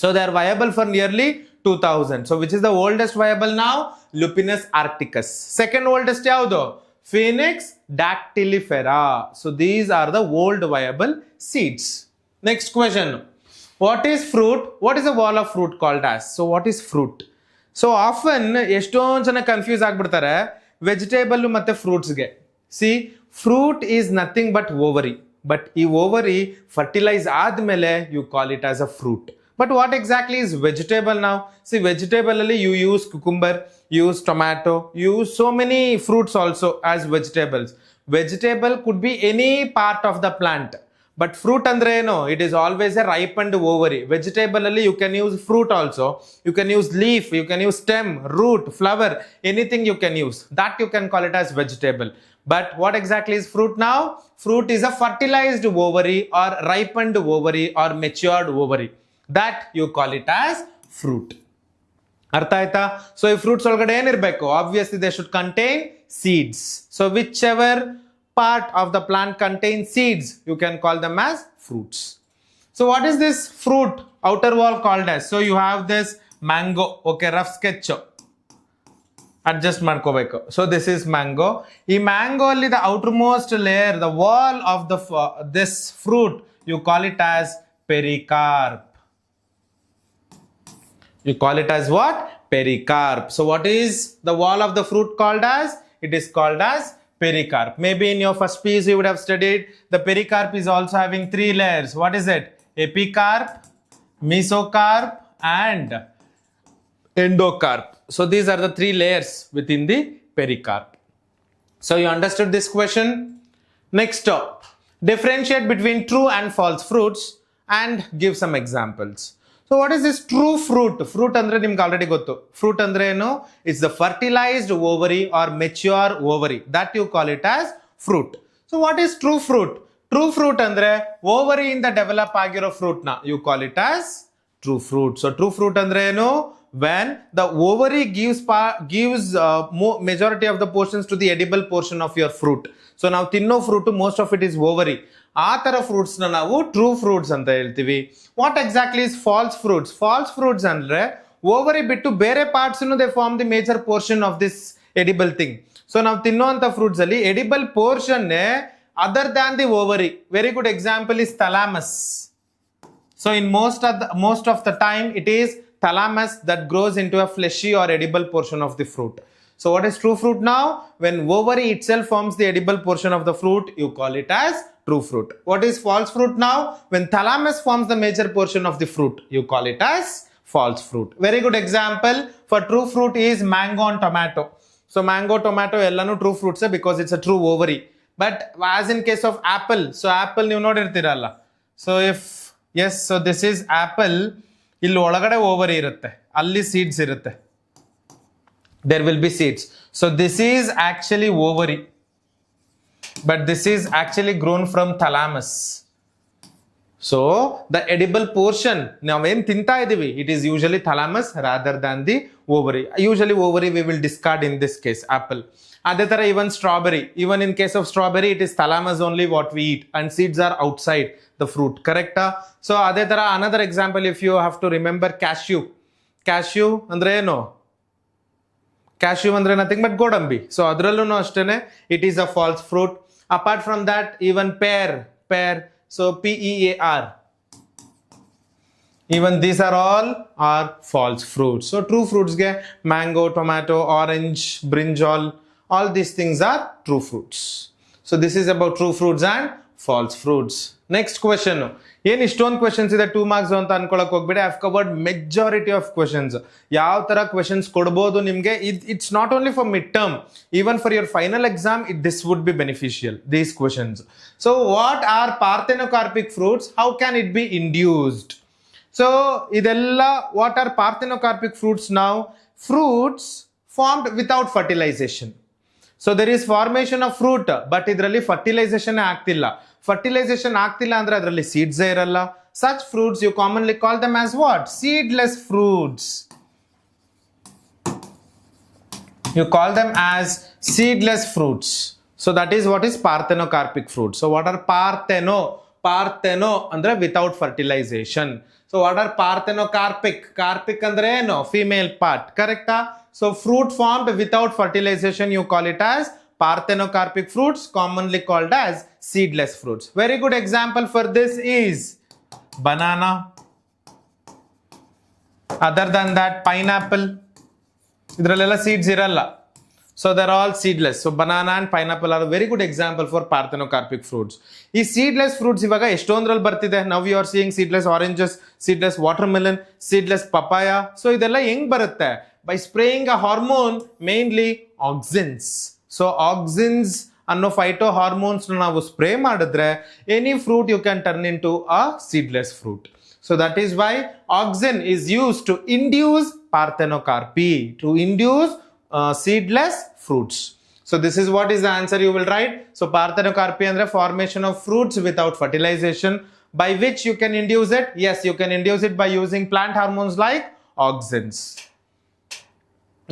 So they are viable for nearly 2,000. So which is the oldest viable now? Lupinus arcticus. Second oldest ಯಾವುದು? Phoenix dactylifera. So these are the old viable seeds. Next question. What is fruit? What is the wall of fruit called as? So what is fruit? So often ಎಷ್ಟೊಂದು ಜನ confuse ಆಗ್ಬಿಡ್ತಾರೆ vegetable ಮತ್ತೆ ಫ್ರೂಟ್ಸ್ಗೆ. See, fruit is nothing but ovary. But ಈ ovary fertilise ಆದ್ಮೇಲೆ you call it as a fruit. But what exactly is vegetable now? See, vegetable you use cucumber, use tomato, use so many fruits also as vegetables. Vegetable could be any part of the plant. But fruit andre no, it is always a ripened ovary. Vegetable you can use fruit also. You can use leaf, you can use stem, root, flower, anything you can use. That you can call it as vegetable. But what exactly is fruit now? Fruit is a fertilized ovary or ripened ovary or matured ovary. That you call it as fruit. ಅರ್ಥ ಆಯ್ತಾ? So ಈ fruits ಒಳಗಡೆ ಏನಿರಬೇಕು? Obviously they should contain seeds. So whichever part of the plant contain seeds, you can call them as fruits. So what is this fruit outer wall called as? So you have this mango. Okay, rough sketch adjust ಮಾಡ್ಕೋಬೇಕು. So this is mango. ಈ mango ಅಲ್ಲಿ the outermost layer, the wall of the this fruit, you call it as pericarp. You call it as what? Pericarp. So what is the wall of the fruit called as? It is called as pericarp. Maybe in your first piece you would have studied the pericarp is also having 3 layers. What is it? Epicarp, mesocarp and endocarp. So these are the 3 layers within the pericarp. So you understood this question? Next up, differentiate between true and false fruits and give some examples. So what is this true fruit? Fruit andre nimge already gottu. Fruit andre eno? It's the fertilized ovary or mature ovary. That you call it as fruit. So what is true fruit? True fruit andre ovary inda develop agiro fruit na you call it as true fruit. So true fruit andre eno? When the ovary gives majority of the portions to the edible portion of your fruit. So now tinno fruit most of it is ovary. ಆ ಥರ ಫ್ರೂಟ್ಸ್ನ ನಾವು true fruits ಅಂತ ಹೇಳ್ತೀವಿ. What exactly is false fruits? False fruits ಅಂದರೆ ovary ಬಿಟ್ಟು ಬೇರೆ ಪಾರ್ಟ್ಸ್ನು they form the major portion of this edible thing. So ನಾವು ತಿನ್ನೋಂಥ ಫ್ರೂಟ್ಸ್ ಅಲ್ಲಿ ಎಡಿಬಲ್ ಪೋರ್ಷನ್ನೇ other than the ovary. Very good example is thalamus. So in most of the time it is thalamus that grows into a fleshy or edible portion of the fruit. So what is true fruit now? When ovary itself forms the edible portion of the fruit, you call it as true fruit. What is false fruit now? When thalamus forms the major portion of the fruit, you call it as false fruit. Very good example for true fruit is mango and tomato. So mango, tomato ellanu true fruits because it's a true ovary. But as in case of apple, so apple ನೀವು ನೋಡಿರ್ತೀರಲ್ಲ. So if yes, so this is apple, ಇಲ್ಲಿ ಒಳಗಡೆ ovary ಇರುತ್ತೆ, ಅಲ್ಲಿ seeds ಇರುತ್ತೆ. There will be seeds. So this is actually ovary, but this is actually grown from thalamus. So the edible portion ನಾವೇನ್ ತಿಂತಾ ಇದೀವಿ, it is usually thalamus rather than the ovary. Usually ovary we will discard in this case, apple. ಅದೇ ತರ even strawberry, even in case of strawberry it is thalamus only what we eat and seeds are outside the fruit, correct? So ಅದೇ ತರ another example if you have to remember cashew ಅಂದ್ರೆ ಏನು? Cashew ಅಂದ್ರೆ nothing but ಗೋಡಂಬಿ. So ಅದರಲ್ಲೂ ಅಷ್ಟೇನೆ it is a false fruit. Apart from that even pear, so PEAR, even these are all false fruits. So true fruits ge mango, tomato, orange, brinjal, all these things are true fruits. So this is about true fruits and false fruits. Next question. ಏನು ಇಷ್ಟೊಂದು questions ಇದೆ 2 marks ಅಂತ ಅನ್ಕೊಳಕ್ ಹೋಗ್ಬೇಡಿ. I have covered majority of questions. ಯಾವ ತರ questions ಕೊಡ್ಬೋದು ನಿಮಗೆ, it's not only for mid term, even for your final exam this would be beneficial, these questions. So what are parthenocarpic fruits, how can it be induced? So ಇದೆಲ್ಲ what are parthenocarpic fruits now? Fruits formed without fertilization. So there is formation of fruit, but idರಲ್ಲಿ fertilization ಆಗ್ತಿಲ್ಲ. Fertilization ಆಗ್ತಿಲ್ಲ ಅಂದ್ರೆ ಅದರಲ್ಲಿ seeds ಇರಲ್ಲ. Such fruits you commonly call them as what? Seedless fruits. You call them as seedless fruits. So that is what is parthenocarpic fruit. So what are partheno ಅಂದ್ರೆ without fertilization. So what are parthenocarpic? Carpic ಅಂದ್ರೆ ಏನು? Female part. Correct? So fruit formed without fertilization, you call it as parthenocarpic fruits, commonly called as seedless fruits. Very good example for this is banana. Other than that, pineapple. Idralella seeds iralla. So they're all seedless. So banana and pineapple are a very good example for parthenocarpic fruits. These seedless fruits ivaga estondralli bartide. Now you are seeing seedless oranges, seedless watermelon, seedless papaya. So idella heng barutte? By spraying a hormone, mainly auxins. So auxins ಅನ್ನೋ phytohormones ನಾವು spray ಮಾಡಿದ್ರೆ any fruit you can turn into a seedless fruit. So that is why auxin is use to induce parthenocarpy, to induce seedless fruits. So this is what is the answer you will write. So parthenocarpy andre formation of fruits without fertilization. By which you can induce it? Yes, you can induce it by using plant hormones like auxins.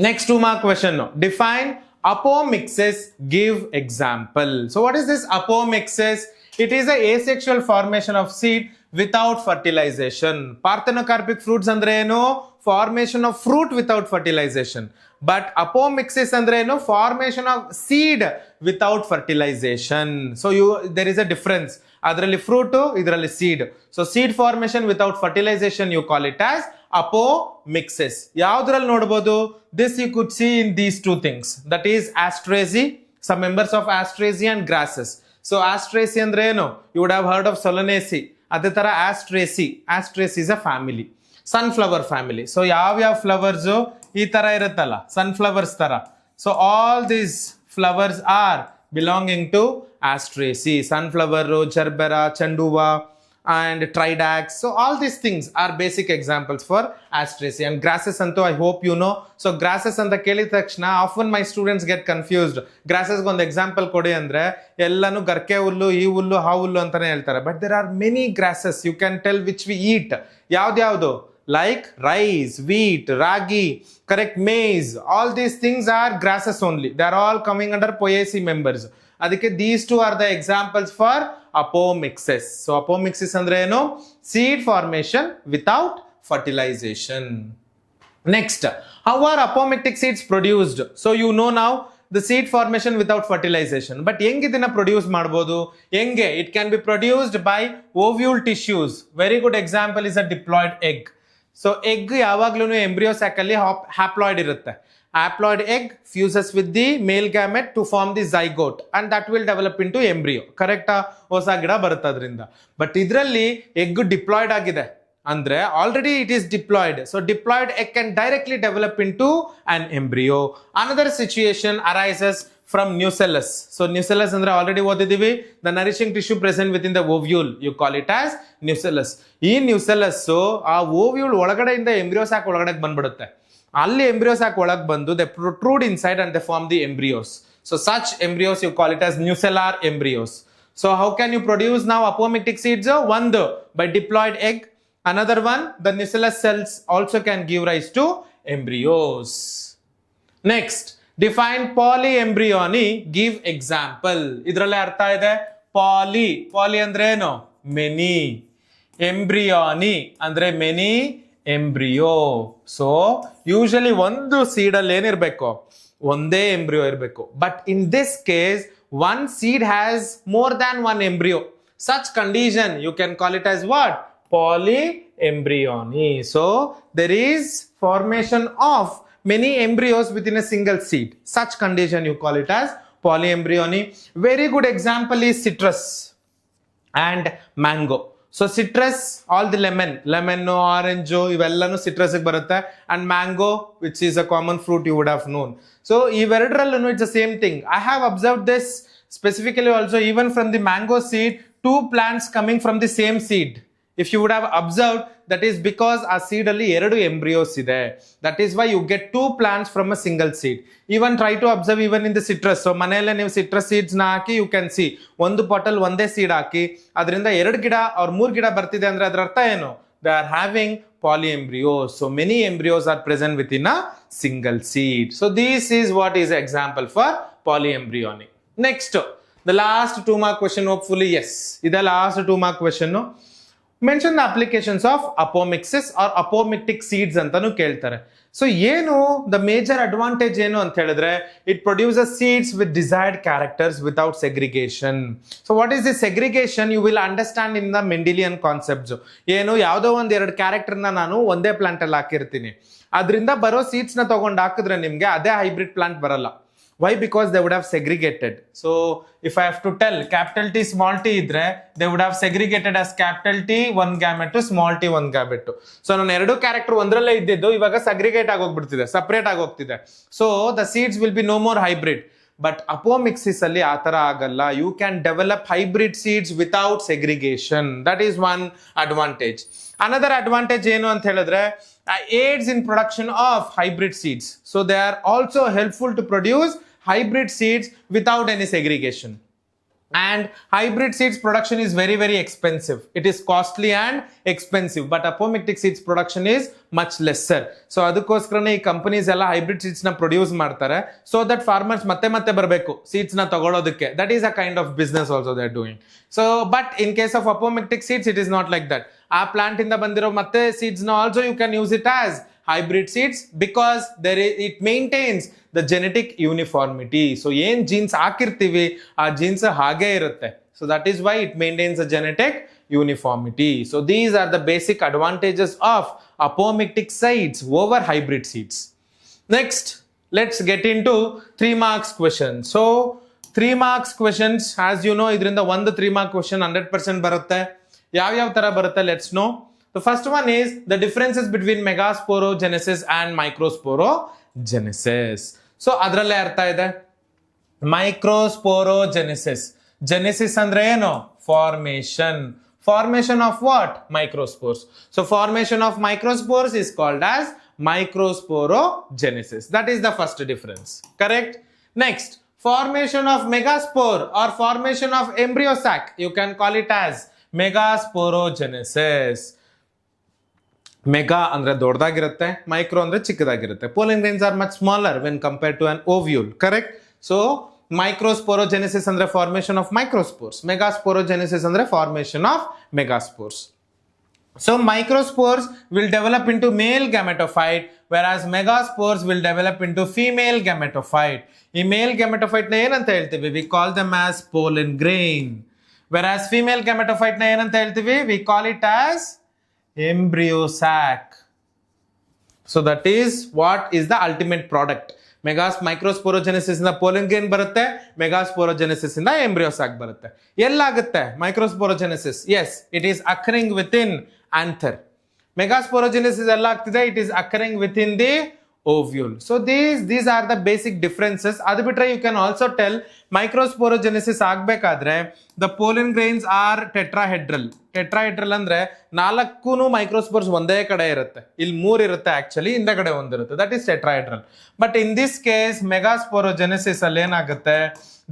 Next 2 mark question. Define Apomixis, give example. So what is this Apomixis? It is a asexual formation of seed without fertilization. Parthenocarpic fruits andre eno? Formation of fruit without fertilization. But Apomixis andre eno? Formation of seed without fertilization. So there is a difference. Adralli fruit, idralli seed. So seed formation without fertilization you call it as Apomixis. Yavdralli nodabodu? This you could see in these 2 things. That is Asteraceae, some members of Asteraceae and grasses. So Asteraceae andre eno? You would have heard of Solanaceae. Adhe tara Asteraceae. Asteraceae is a family. Sunflower family. So yav flowers ee tara iruttalla, sunflowers tara. So all these flowers are belonging to Asteraceae. Sunflower, gerbera, chanduva and tridax. So all these things are basic examples for Asteraceae. And grasses antu I hope you know. So grasses anta kelida takshana often my students get confused. Grasses gondu example kodi andre ellanu garke hullu, ee hullu, ha hullu antane heltare. But there are many grasses you can tell which we eat. Yavdu like rice, wheat, ragi, correct, maize. All these things are grasses only. They are all coming under Poaceae members. Adike these 2 are the examples for Apomixis. So Apomixis andre eno? Seed formation without fertilization. Next, how are apomictic seeds produced? So you know now the seed formation without fertilization. But henge idina produce ಮಾಡಬಹುದು? Henge? It can be produced by ovule tissues. Very good example is a diploid egg. So egg ಯಾವಾಗ್ಲೂ embryo sack ಅಲ್ಲಿ haploid ಇರುತ್ತೆ. Haploid egg fuses with the male gamete to form the zygote and that will develop into embryo. Correct? ಹೊಸ ಗಿಡ ಬರುತ್ತೆ ಅದರಿಂದ. But ಇದರಲ್ಲಿ egg diploid ಆಗಿದೆ ಅಂದ್ರೆ already it is diploid. So diploid egg can directly develop into an embryo. Another situation arises from nucellus. So nucellus andre already ಓದಿದೀವಿ, the nourishing tissue present within the ovule, you call it as nucellus. ಈ nucellus ಆ ovule ಒಳಗಡೆಯಿಂದ embryo sac ಒಳಗಡೆ ಬಂದ್ಬಿಡುತ್ತೆ. ಅಲ್ಲಿ embryo sac ಒಳಗೆ ಬಂದು they protrude inside and they form the embryos. So such embryos you call it as nucellar embryos. So how can you produce now apomictic seeds? One by diploid egg. Another one, the nucellus cells also can give rise to embryos. Next, define polyembryony, give example. Idralle artha ide poly andre eno? Many. Embryony andre many embryo. So usually ಒಂದು seed ಅಲ್ಲಿ ಏನಿರಬೇಕು? ಒಂದೇ embryo ಇರಬೇಕು. But in this case one seed has more than one embryo. Such condition you can call it as what? Polyembryony. So there is formation of many embryos within a single seed. Such condition you call it as polyembryony. Very good example is citrus. and mango. So citrus, all the lemon, orange, ivellanu citrus ಗೆ ಬರುತ್ತೆ, and mango, which is a common fruit you would have known. So iveradrallೂ it's the same thing. I have observed this specifically also even from the mango seed, two plants coming from the same seed. If you would have observed, that is because ಆ seed ಅಲ್ಲಿ ಎರಡು embryos ಇದೆ. That is why you get two plants from a single seed. Even try to observe even in the citrus. So ಮನೆಯಲ್ಲೇ ನೀವು citrus seeds ನ ಹಾಕಿ you can see ಒಂದು ಪಾಟಲ್ ಒಂದೇ seed ಹಾಕಿ ಅದರಿಂದ ಎರಡು ಗಿಡ or ಮೂರು ಗಿಡ ಬರ್ತಿದೆ ಅಂದ್ರೆ ಅದರ ಅರ್ಥ ಏನು? They are having polyembryos. So many embryos are present within a single seed. So this is what is example for polyembryony. Next, the last 2 mark question, hopefully yes. This is last 2 mark question. Mention the applications of apomixis or apomictic seeds antanu keltare. So ಏನು the major advantage ಏನು ಅಂತ ಹೇಳಿದ್ರೆ, it produces seeds with desired characters without segregation. So what is this segregation? You will understand in the Mendelian concepts. ಏನು ಯಾವುದೋ ಒಂದು ಎರಡು character ನ ನಾನು ಒಂದೇ ಪ್ಲಾಂಟ್ ಅಲ್ಲಿ ಹಾಕಿರ್ತೀನಿ, ಅದರಿಂದ ಬರೋ ಸೀಡ್ಸ್ ನ ತಗೊಂಡು ಹಾಕಿದ್ರೆ ನಿಮ್ಗೆ ಅದೇ ಹೈಬ್ರಿಡ್ ಪ್ಲಾಂಟ್ ಬರಲ್ಲ. Why? Because they would have segregated. So if I have to tell capital T small t idre, they would have segregated as capital T one gamete to small t one gamete. So ನಾನು ಎರಡು character ಒಂದರಲ್ಲೇ ಇದ್ದಿದ್ದು ಇವಾಗ segregate ಆಗೋಗ್ಬಿಡ್ತಿದೆ, separate ಆಗೋಗ್ತಿದೆ. So the seeds will be no more hybrid. But apomixis ಅಲ್ಲಿ ಆ ತರ ಆಗಲ್ಲ. You can develop hybrid seeds without segregation. That is one advantage. Another advantage ಏನು ಅಂತ ಹೇಳಿದ್ರೆ, aids in production of hybrid seeds. So they are also helpful to produce hybrid seeds without any segregation. And hybrid seeds production is very, very expensive. It is costly and expensive, but apomictic seeds production is much lesser. So ಅದಕ್ಕೋಸ್ಕರನೇ ಈ companies ಎಲ್ಲ hybrid seeds ನ produce ಮಾಡ್ತಾರೆ, so that farmers ಮತ್ತೆ ಬರಬೇಕು seeds ನ ತಗೊಳ್ಳೋದಕ್ಕೆ. That is a kind of business also they are doing. So but in case of apomictic seeds it is not like that. ಆ ಪ್ಲಾಂಟ್ ಇಂದ ಬಂದಿರೋ ಮತ್ತೆ ಸೀಡ್ಸ್ ನ also you can use it as hybrid seeds because it maintains the genetic uniformity. So ಏನ್ jeans ಹಾಕಿರ್ತೀವಿ ಆ jeans ಹಾಗೆ ಇರುತ್ತೆ. So that is why it maintains the genetic uniformity. So these are the basic advantages of apomictic seeds over hybrid seeds. Next, let's get into 3 marks questions. So 3 marks questions, as you know, idrinda ಒಂದು 3 mark question 100% ಬರುತ್ತೆ. ಯಾವ ತರ ಬರುತ್ತೆ, let's know. The first one is the differences between megasporogenesis and microsporogenesis. So ಅದರಲ್ಲೇ ಅರ್ಥ ಇದೆ. Microsporogenesis. Genesis ಅಂದ್ರೆ ಏನು? Formation. Formation of what? Microspores. So formation of microspores is called as microsporogenesis. That is the first difference. Correct? Next, formation of megaspore or formation of embryo sac. You can call it as megasporogenesis. Mega ಅಂದ್ರೆ ದೊಡ್ಡದಾಗಿರುತ್ತೆ, micro ಅಂದ್ರೆ ಚಿಕ್ಕದಾಗಿರುತ್ತೆ. pollen grains are much smaller when compared to an ovule. Correct? So microsporogenesis ಅಂದ್ರೆ formation of microspores, megasporogenesis ಅಂದ್ರೆ formation of megaspores. So microspores will develop into male gametophyte, whereas megaspores will develop into female gametophyte. ಈ ಮೇಲ್ gametophyte ನ ಏನಂತ ಹೇಳ್ತೀವಿ? We call them as pollen grain. Whereas female gametophyte ನ ಏನಂತ ಹೇಳ್ತೀವಿ? We call it as embryo sac. So that is what is the ultimate product. Microsporogenesis ಇಂದ pollen grain ಬರುತ್ತೆ, megasporogenesis ಇಂದ embryo sac ಬರುತ್ತೆ. ಎಲ್ಲಾಗುತ್ತೆ microsporogenesis? Yes, it is occurring within anther. Megasporogenesis ಎಲ್ಲ ಆಗ್ತಿದೆ, it is occurring within the ovule. So these are the basic differences. ಅದು ಬಿಟ್ರೆ you can also tell microsporogenesis ಆಗಬೇಕಾದ್ರೆ the pollen grains are tetrahedral. Tetrahedral ಅಂದ್ರೆ 4 microspores ಒಂದೇ ಕಡೆ ಇರುತ್ತೆ. ಇಲ್ಲಿ 3 ಇರುತ್ತೆ ಆಕ್ಚುಲಿ, ಹಿಂದಗಡೆ ಒಂದಿರುತ್ತೆ. That is tetrahedral. But in this case megasporogenesis ಅಲ್ಲಿ ಏನಾಗುತ್ತೆ?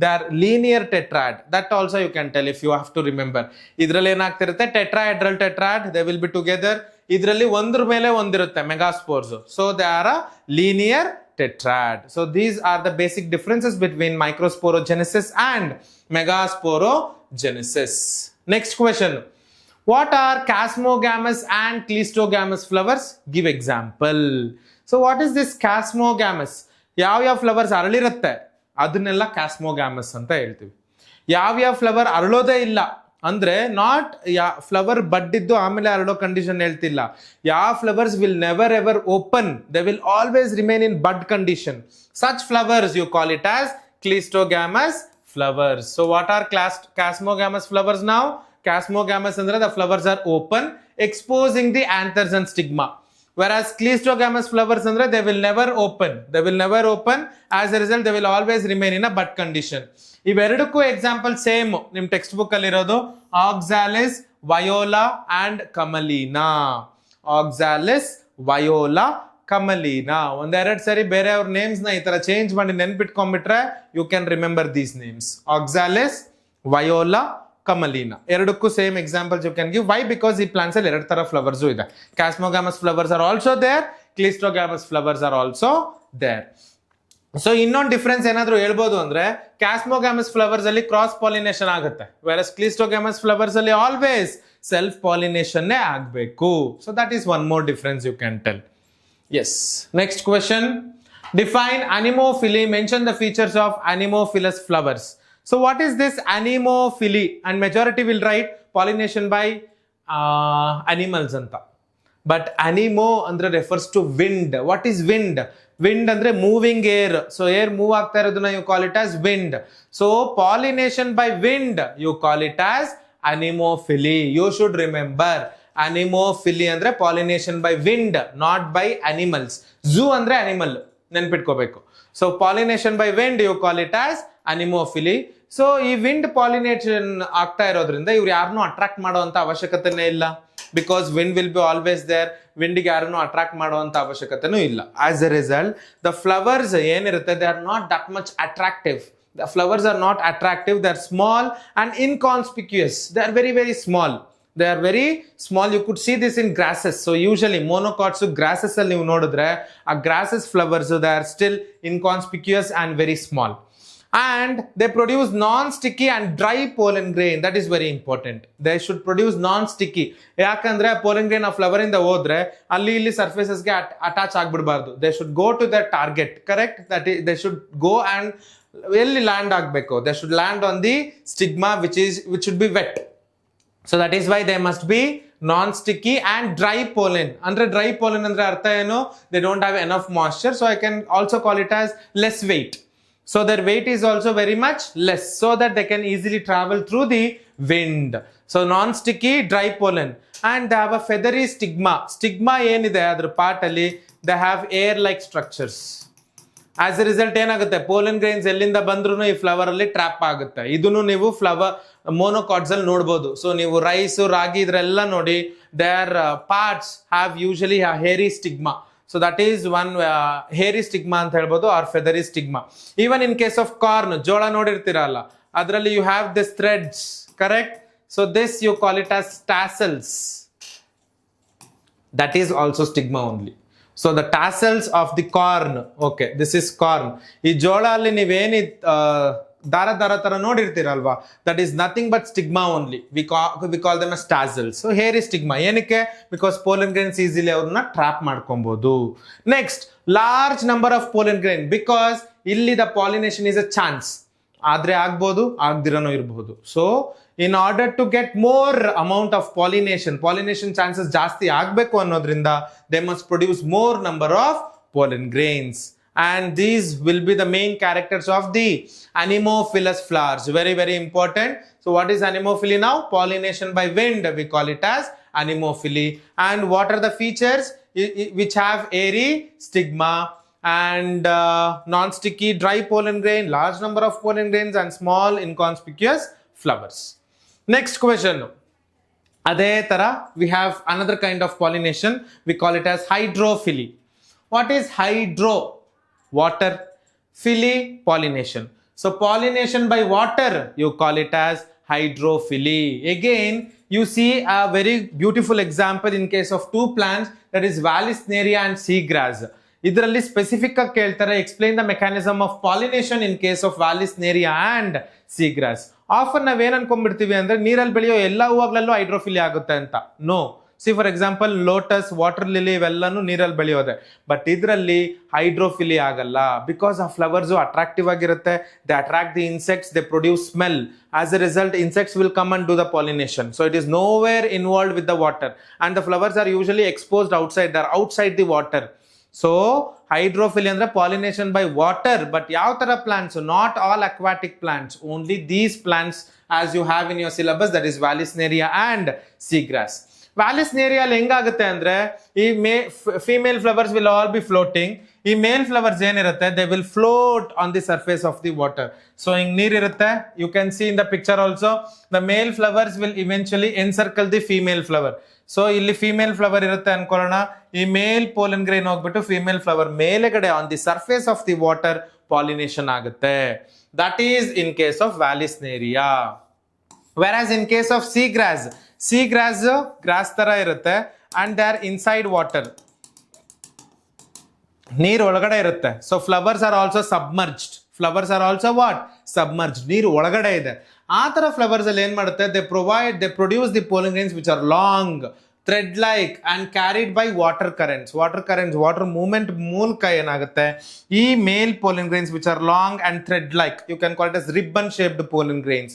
They are linear tetrad. That also you can tell if you have to remember. ಇದರಲ್ಲಿ ಏನಾಗ್ತಿರುತ್ತೆ? tetrahedral tetrad, they will be together. ಇದರಲ್ಲಿ ಒಂದ್ರ ಮೇಲೆ ಒಂದಿರುತ್ತೆ megaspores. So they are a linear tetrad. So these are the basic differences between microsporogenesis and megasporogenesis. Next question. What are chasmogamous and cleistogamous flowers? Give example. So what is this chasmogamous? ಯಾವ flowers ಅರಳಿರುತ್ತೆ ಅದನ್ನೆಲ್ಲ chasmogamous ಅಂತ ಹೇಳ್ತೀವಿ. ಯಾವ flower ಅರಳೋದೇ ಇಲ್ಲ ಅಂದ್ರೆ not flower ಬಡ್ಡಿದ್ದು ಆಮೇಲೆ ಅರಳೋ condition ಹೇಳ್ತಿಲ್ಲ. ಯಾವ flowers will never ever open, they will always remain in bud condition. Such flowers you call it as cleistogamous flowers. So what are chasmogamous flowers now? Casmogamous andre the flowers are open, exposing the anthers and stigma. Whereas cleistogamous flowers andre they will never open. As a result they will always remain in a bud condition. ಇವೆರಡಕ್ಕೂ example same ನಿಮ್ಮ textbook ಅಲ್ಲಿ ಇರೋದು Oxalis, Viola and Commelina. Oxalis, Viola, Commelina. ಒಂದೆರಡು ಸರಿ ಬೇರೆ ಅವ್ರ names ನ ಈ ತರ ಚೇಂಜ್ ಮಾಡಿ ನೆನ್ಪಿಟ್ಕೊಂಡ್ಬಿಟ್ರೆ you can remember these names. Oxalis, Viola, Commelina ಎರಡಕ್ಕೂ same examples you can give. Why? Because ಈ ಪ್ಲಾಂಟ್ಸ್ ಅಲ್ಲಿ ಎರಡು ತರ ಫ್ಲವರ್ಸ್ ಇದೆ. Chasmogamous flowers are also there, cleistogamous flowers are also there. So ಇನ್ನೊಂದು ಡಿಫ್ರೆನ್ಸ್ ಏನಾದ್ರು ಹೇಳ್ಬೋದು ಅಂದ್ರೆ ಕ್ಯಾಸ್ಮೋಗ್ಯಾಮಸ್ ಫ್ಲವರ್ಸ್ ಅಲ್ಲಿ ಕ್ರಾಸ್ ಪಾಲಿನೇಷನ್ ಆಗುತ್ತೆ, ವೆರಸ್ ಕ್ಲಿಸ್ಟೋಗ್ಯಾಮಸ್ ಫ್ಲವರ್ಸ್ ಅಲ್ಲಿ ಆಲ್ವೇಸ್ ಸೆಲ್ಫ್ ಪಾಲಿನೇಷನ್ ಆಗಬೇಕು. So that is one more difference you can tell. Yes, next question. Define anemophily, mention the features of anemophilous flowers. So what is this anemophily? And majority will write pollination by animals ಅಂತ. But anemo ಅಂದ್ರೆ refers to wind. What is wind? Wind ಅಂದ್ರೆ moving air. So air move ಆಗ್ತಾ ಇರೋದನ್ನ you call it as wind. So pollination by wind you call it as anemophily. You should remember, anemophily ಅಂದ್ರೆ pollination by wind, not by animals. Zoo ಅಂದ್ರೆ animal, ನೆನ್ಪಿಟ್ಕೋಬೇಕು. So pollination by wind you call it as anemophily. So ಈ wind pollination ಆಗ್ತಾ ಇರೋದ್ರಿಂದ ಇವ್ರು ಯಾರನ್ನೂ attract ಮಾಡುವಂತ ಅವಶ್ಯಕತೆನೇ ಇಲ್ಲ. Because wind will be always there. ವಿಂಡ್ಗೆ ಯಾರನ್ನು ಅಟ್ರಾಕ್ಟ್ ಮಾಡುವಂತ ಅವಶ್ಯಕತೆನೂ ಇಲ್ಲ. As a result the flowers ಏನಿರುತ್ತೆ they are not that much attractive. The flowers are not attractive. They are small and inconspicuous. They are very, very small. They are very small. You could see this in grasses. So usually monocots grasses alli ನೀವು ನೋಡಿದ್ರೆ ಆ grasses flowers they are still inconspicuous and very small. And they produce non-sticky and dry pollen grain. That is very important. They should produce non-sticky. ಯಾಕಂದ್ರೆ pollen grain ಆ flower ಇಂದ ಹೋದ್ರೆ ಅಲ್ಲಿ ಇಲ್ಲಿ surfaces ಗೆ attach ಆಗ್ಬಿಡಬಾರ್ದು. They should go to their target. Correct? That is, they should go and ಎಲ್ಲಿ land ಆಗಬೇಕು? They should land on the stigma which should be wet. So that is why they must be non-sticky and dry pollen. Andre dry pollen andre artha eno? They don't have enough moisture. So I can also call it as less weight. So their weight is also very much less, so that they can easily travel through the wind. So non-sticky, dry pollen, and they have a feathery stigma. Stigma ಏನide ಅದರ part ಅಲ್ಲಿ they have air-like structures. As a result ಏನಾಗುತ್ತೆ? pollen grains ಎಲ್ಲಿಂದ ಬಂದ್ರೂ ಈ flower ಅಲ್ಲಿ trap ಆಗುತ್ತೆ. ಇದನ್ನು ನೀವು ಫ್ಲವರ್ monocots ಅಲ್ಲಿ ನೋಡಬಹುದು. ಸೊ ನೀವು ರೈಸ್, ರಾಗಿ ಇದ್ರೆಲ್ಲ ನೋಡಿ their parts have usually a hairy stigma. So that is one hairy stigma ಅಂತ ಹೇಳ್ಬೋದು, or feathery stigma. Even in case of corn, ಜೋಳ ನೋಡಿರ್ತೀರಲ್ಲ, ಅದರಲ್ಲಿ you have this threads, correct? So this you call it as tassels. That is also stigma only. So the tassels of the corn, okay, this is corn. ಈ ಜೋಳ ಅಲ್ಲಿ ನೀವೇನಿ ದಾರ ದಾರ ತರ ನೋಡಿರ್ತೀರಲ್ವಾ, that is nothing but stigma only. We call them as tassels. So hairy stigma ಏನಕ್ಕೆ? Because pollen grains easily ಅವ್ರನ್ನ trap ಮಾಡ್ಕೊಬಹುದು. Next, large number of pollen grain, because ಇಲ್ಲಿ the pollination is a chance. ಆದ್ರೆ ಆಗ್ಬೋದು, ಆಗದಿರನೂ ಇರಬಹುದು. So in order to get more amount of pollination chances ಜಾಸ್ತಿ ಆಗಬೇಕು ಅನ್ನೋದ್ರಿಂದ they must produce more number of pollen grains. And these will be the main characters of the anemophilous flowers. Very, very important. So what is anemophily now? Pollination by wind, we call it as anemophily. And what are the features? Which have airy stigma and non-sticky dry pollen grain, large number of pollen grains, and small inconspicuous flowers. Next question. Adhe tara we have another kind of pollination. We call it as hydrophily. What is hydro? Water. Phily, pollination. So pollination by water, you call it as hydrophily. Again, you see a very beautiful example in case of two plants, that is Vallisneria and seagrass. ಇದರಲ್ಲಿ specific ಆಗಿ ಕೇಳ್ತಾರೆ, explain the mechanism of pollination in case of Vallisneria and seagrass. ಆಫರ್ ನಾವೇನ್ ಅನ್ಕೊಂಡ್ಬಿಡ್ತೀವಿ ಅಂದ್ರೆ ನೀರಲ್ಲಿ ಬೆಳೆಯೋ ಎಲ್ಲ ಹೂವಾಗ್ಲಲ್ಲೂ ಹೈಡ್ರೋಫಿಲಿ ಆಗುತ್ತೆ ಅಂತ. ನೋ. See for example lotus, water lily ಇವೆಲ್ಲಾನು ನೀರಲ್ಲಿ ಬೆಳೆಯೋದೆ, ಬಟ್ ಇದರಲ್ಲಿ ಹೈಡ್ರೋಫಿಲಿ ಆಗಲ್ಲ. ಬಿಕಾಸ್ ಆ ಫ್ಲವರ್ಸ್ ಅಟ್ರಾಕ್ಟಿವ್ ಆಗಿರುತ್ತೆ, they attract the insects, they produce smell. As a result insects will come and do the pollination. So it is nowhere involved with the water, and the flowers are usually exposed outside, they are outside the water. So hydrophily ಅಂದ್ರೆ pollination by water, but ಯಾವ ತರ plants? Not all aquatic plants, only these plants as you have in your syllabus, that is Vallisneria and seagrass. Vallisneria ಅಲ್ಲಿ ಹೆಂಗಾಗುತ್ತೆ ಅಂದ್ರೆ ಈ female flowers will all be floating, ಈ ಮೇಲ್ flowers ಏನಿರುತ್ತೆ they will float on the surface of the water. So ಹಿಂಗ್ ನೀರ್ ಇರುತ್ತೆ, you can see in the picture also the male flowers will eventually encircle the female flower. So ಇಲ್ಲಿ female flower ಇರುತ್ತೆ ಅನ್ಕೊಳ್ಳೋಣ, ಈ male pollen grain ಹೋಗ್ಬಿಟ್ಟು female flower ಮೇಲೆಗಡೆ on the surface of the water pollination ಆಗುತ್ತೆ. That is in case of vallisneria. Whereas in case of seagrass grass ತರ ಇರುತ್ತೆ and they are inside water, ನೀರ್ ಒಳಗಡೆ ಇರುತ್ತೆ. So flowers are also submerged, flowers are also what submerged, ನೀರು ಒಳಗಡೆ ಇದೆ. ಆ ತರ ಫ್ಲವರ್ಸ್ ಅಲ್ಲಿ ಏನ್ ಮಾಡುತ್ತೆ, they produce the pollen grains which are long, thread like and carried by water currents, water movement ಮೂಲಕ ಏನಾಗುತ್ತೆ ಈ male pollen grains which are long and thread like, you can call it as ribbon shaped pollen grains.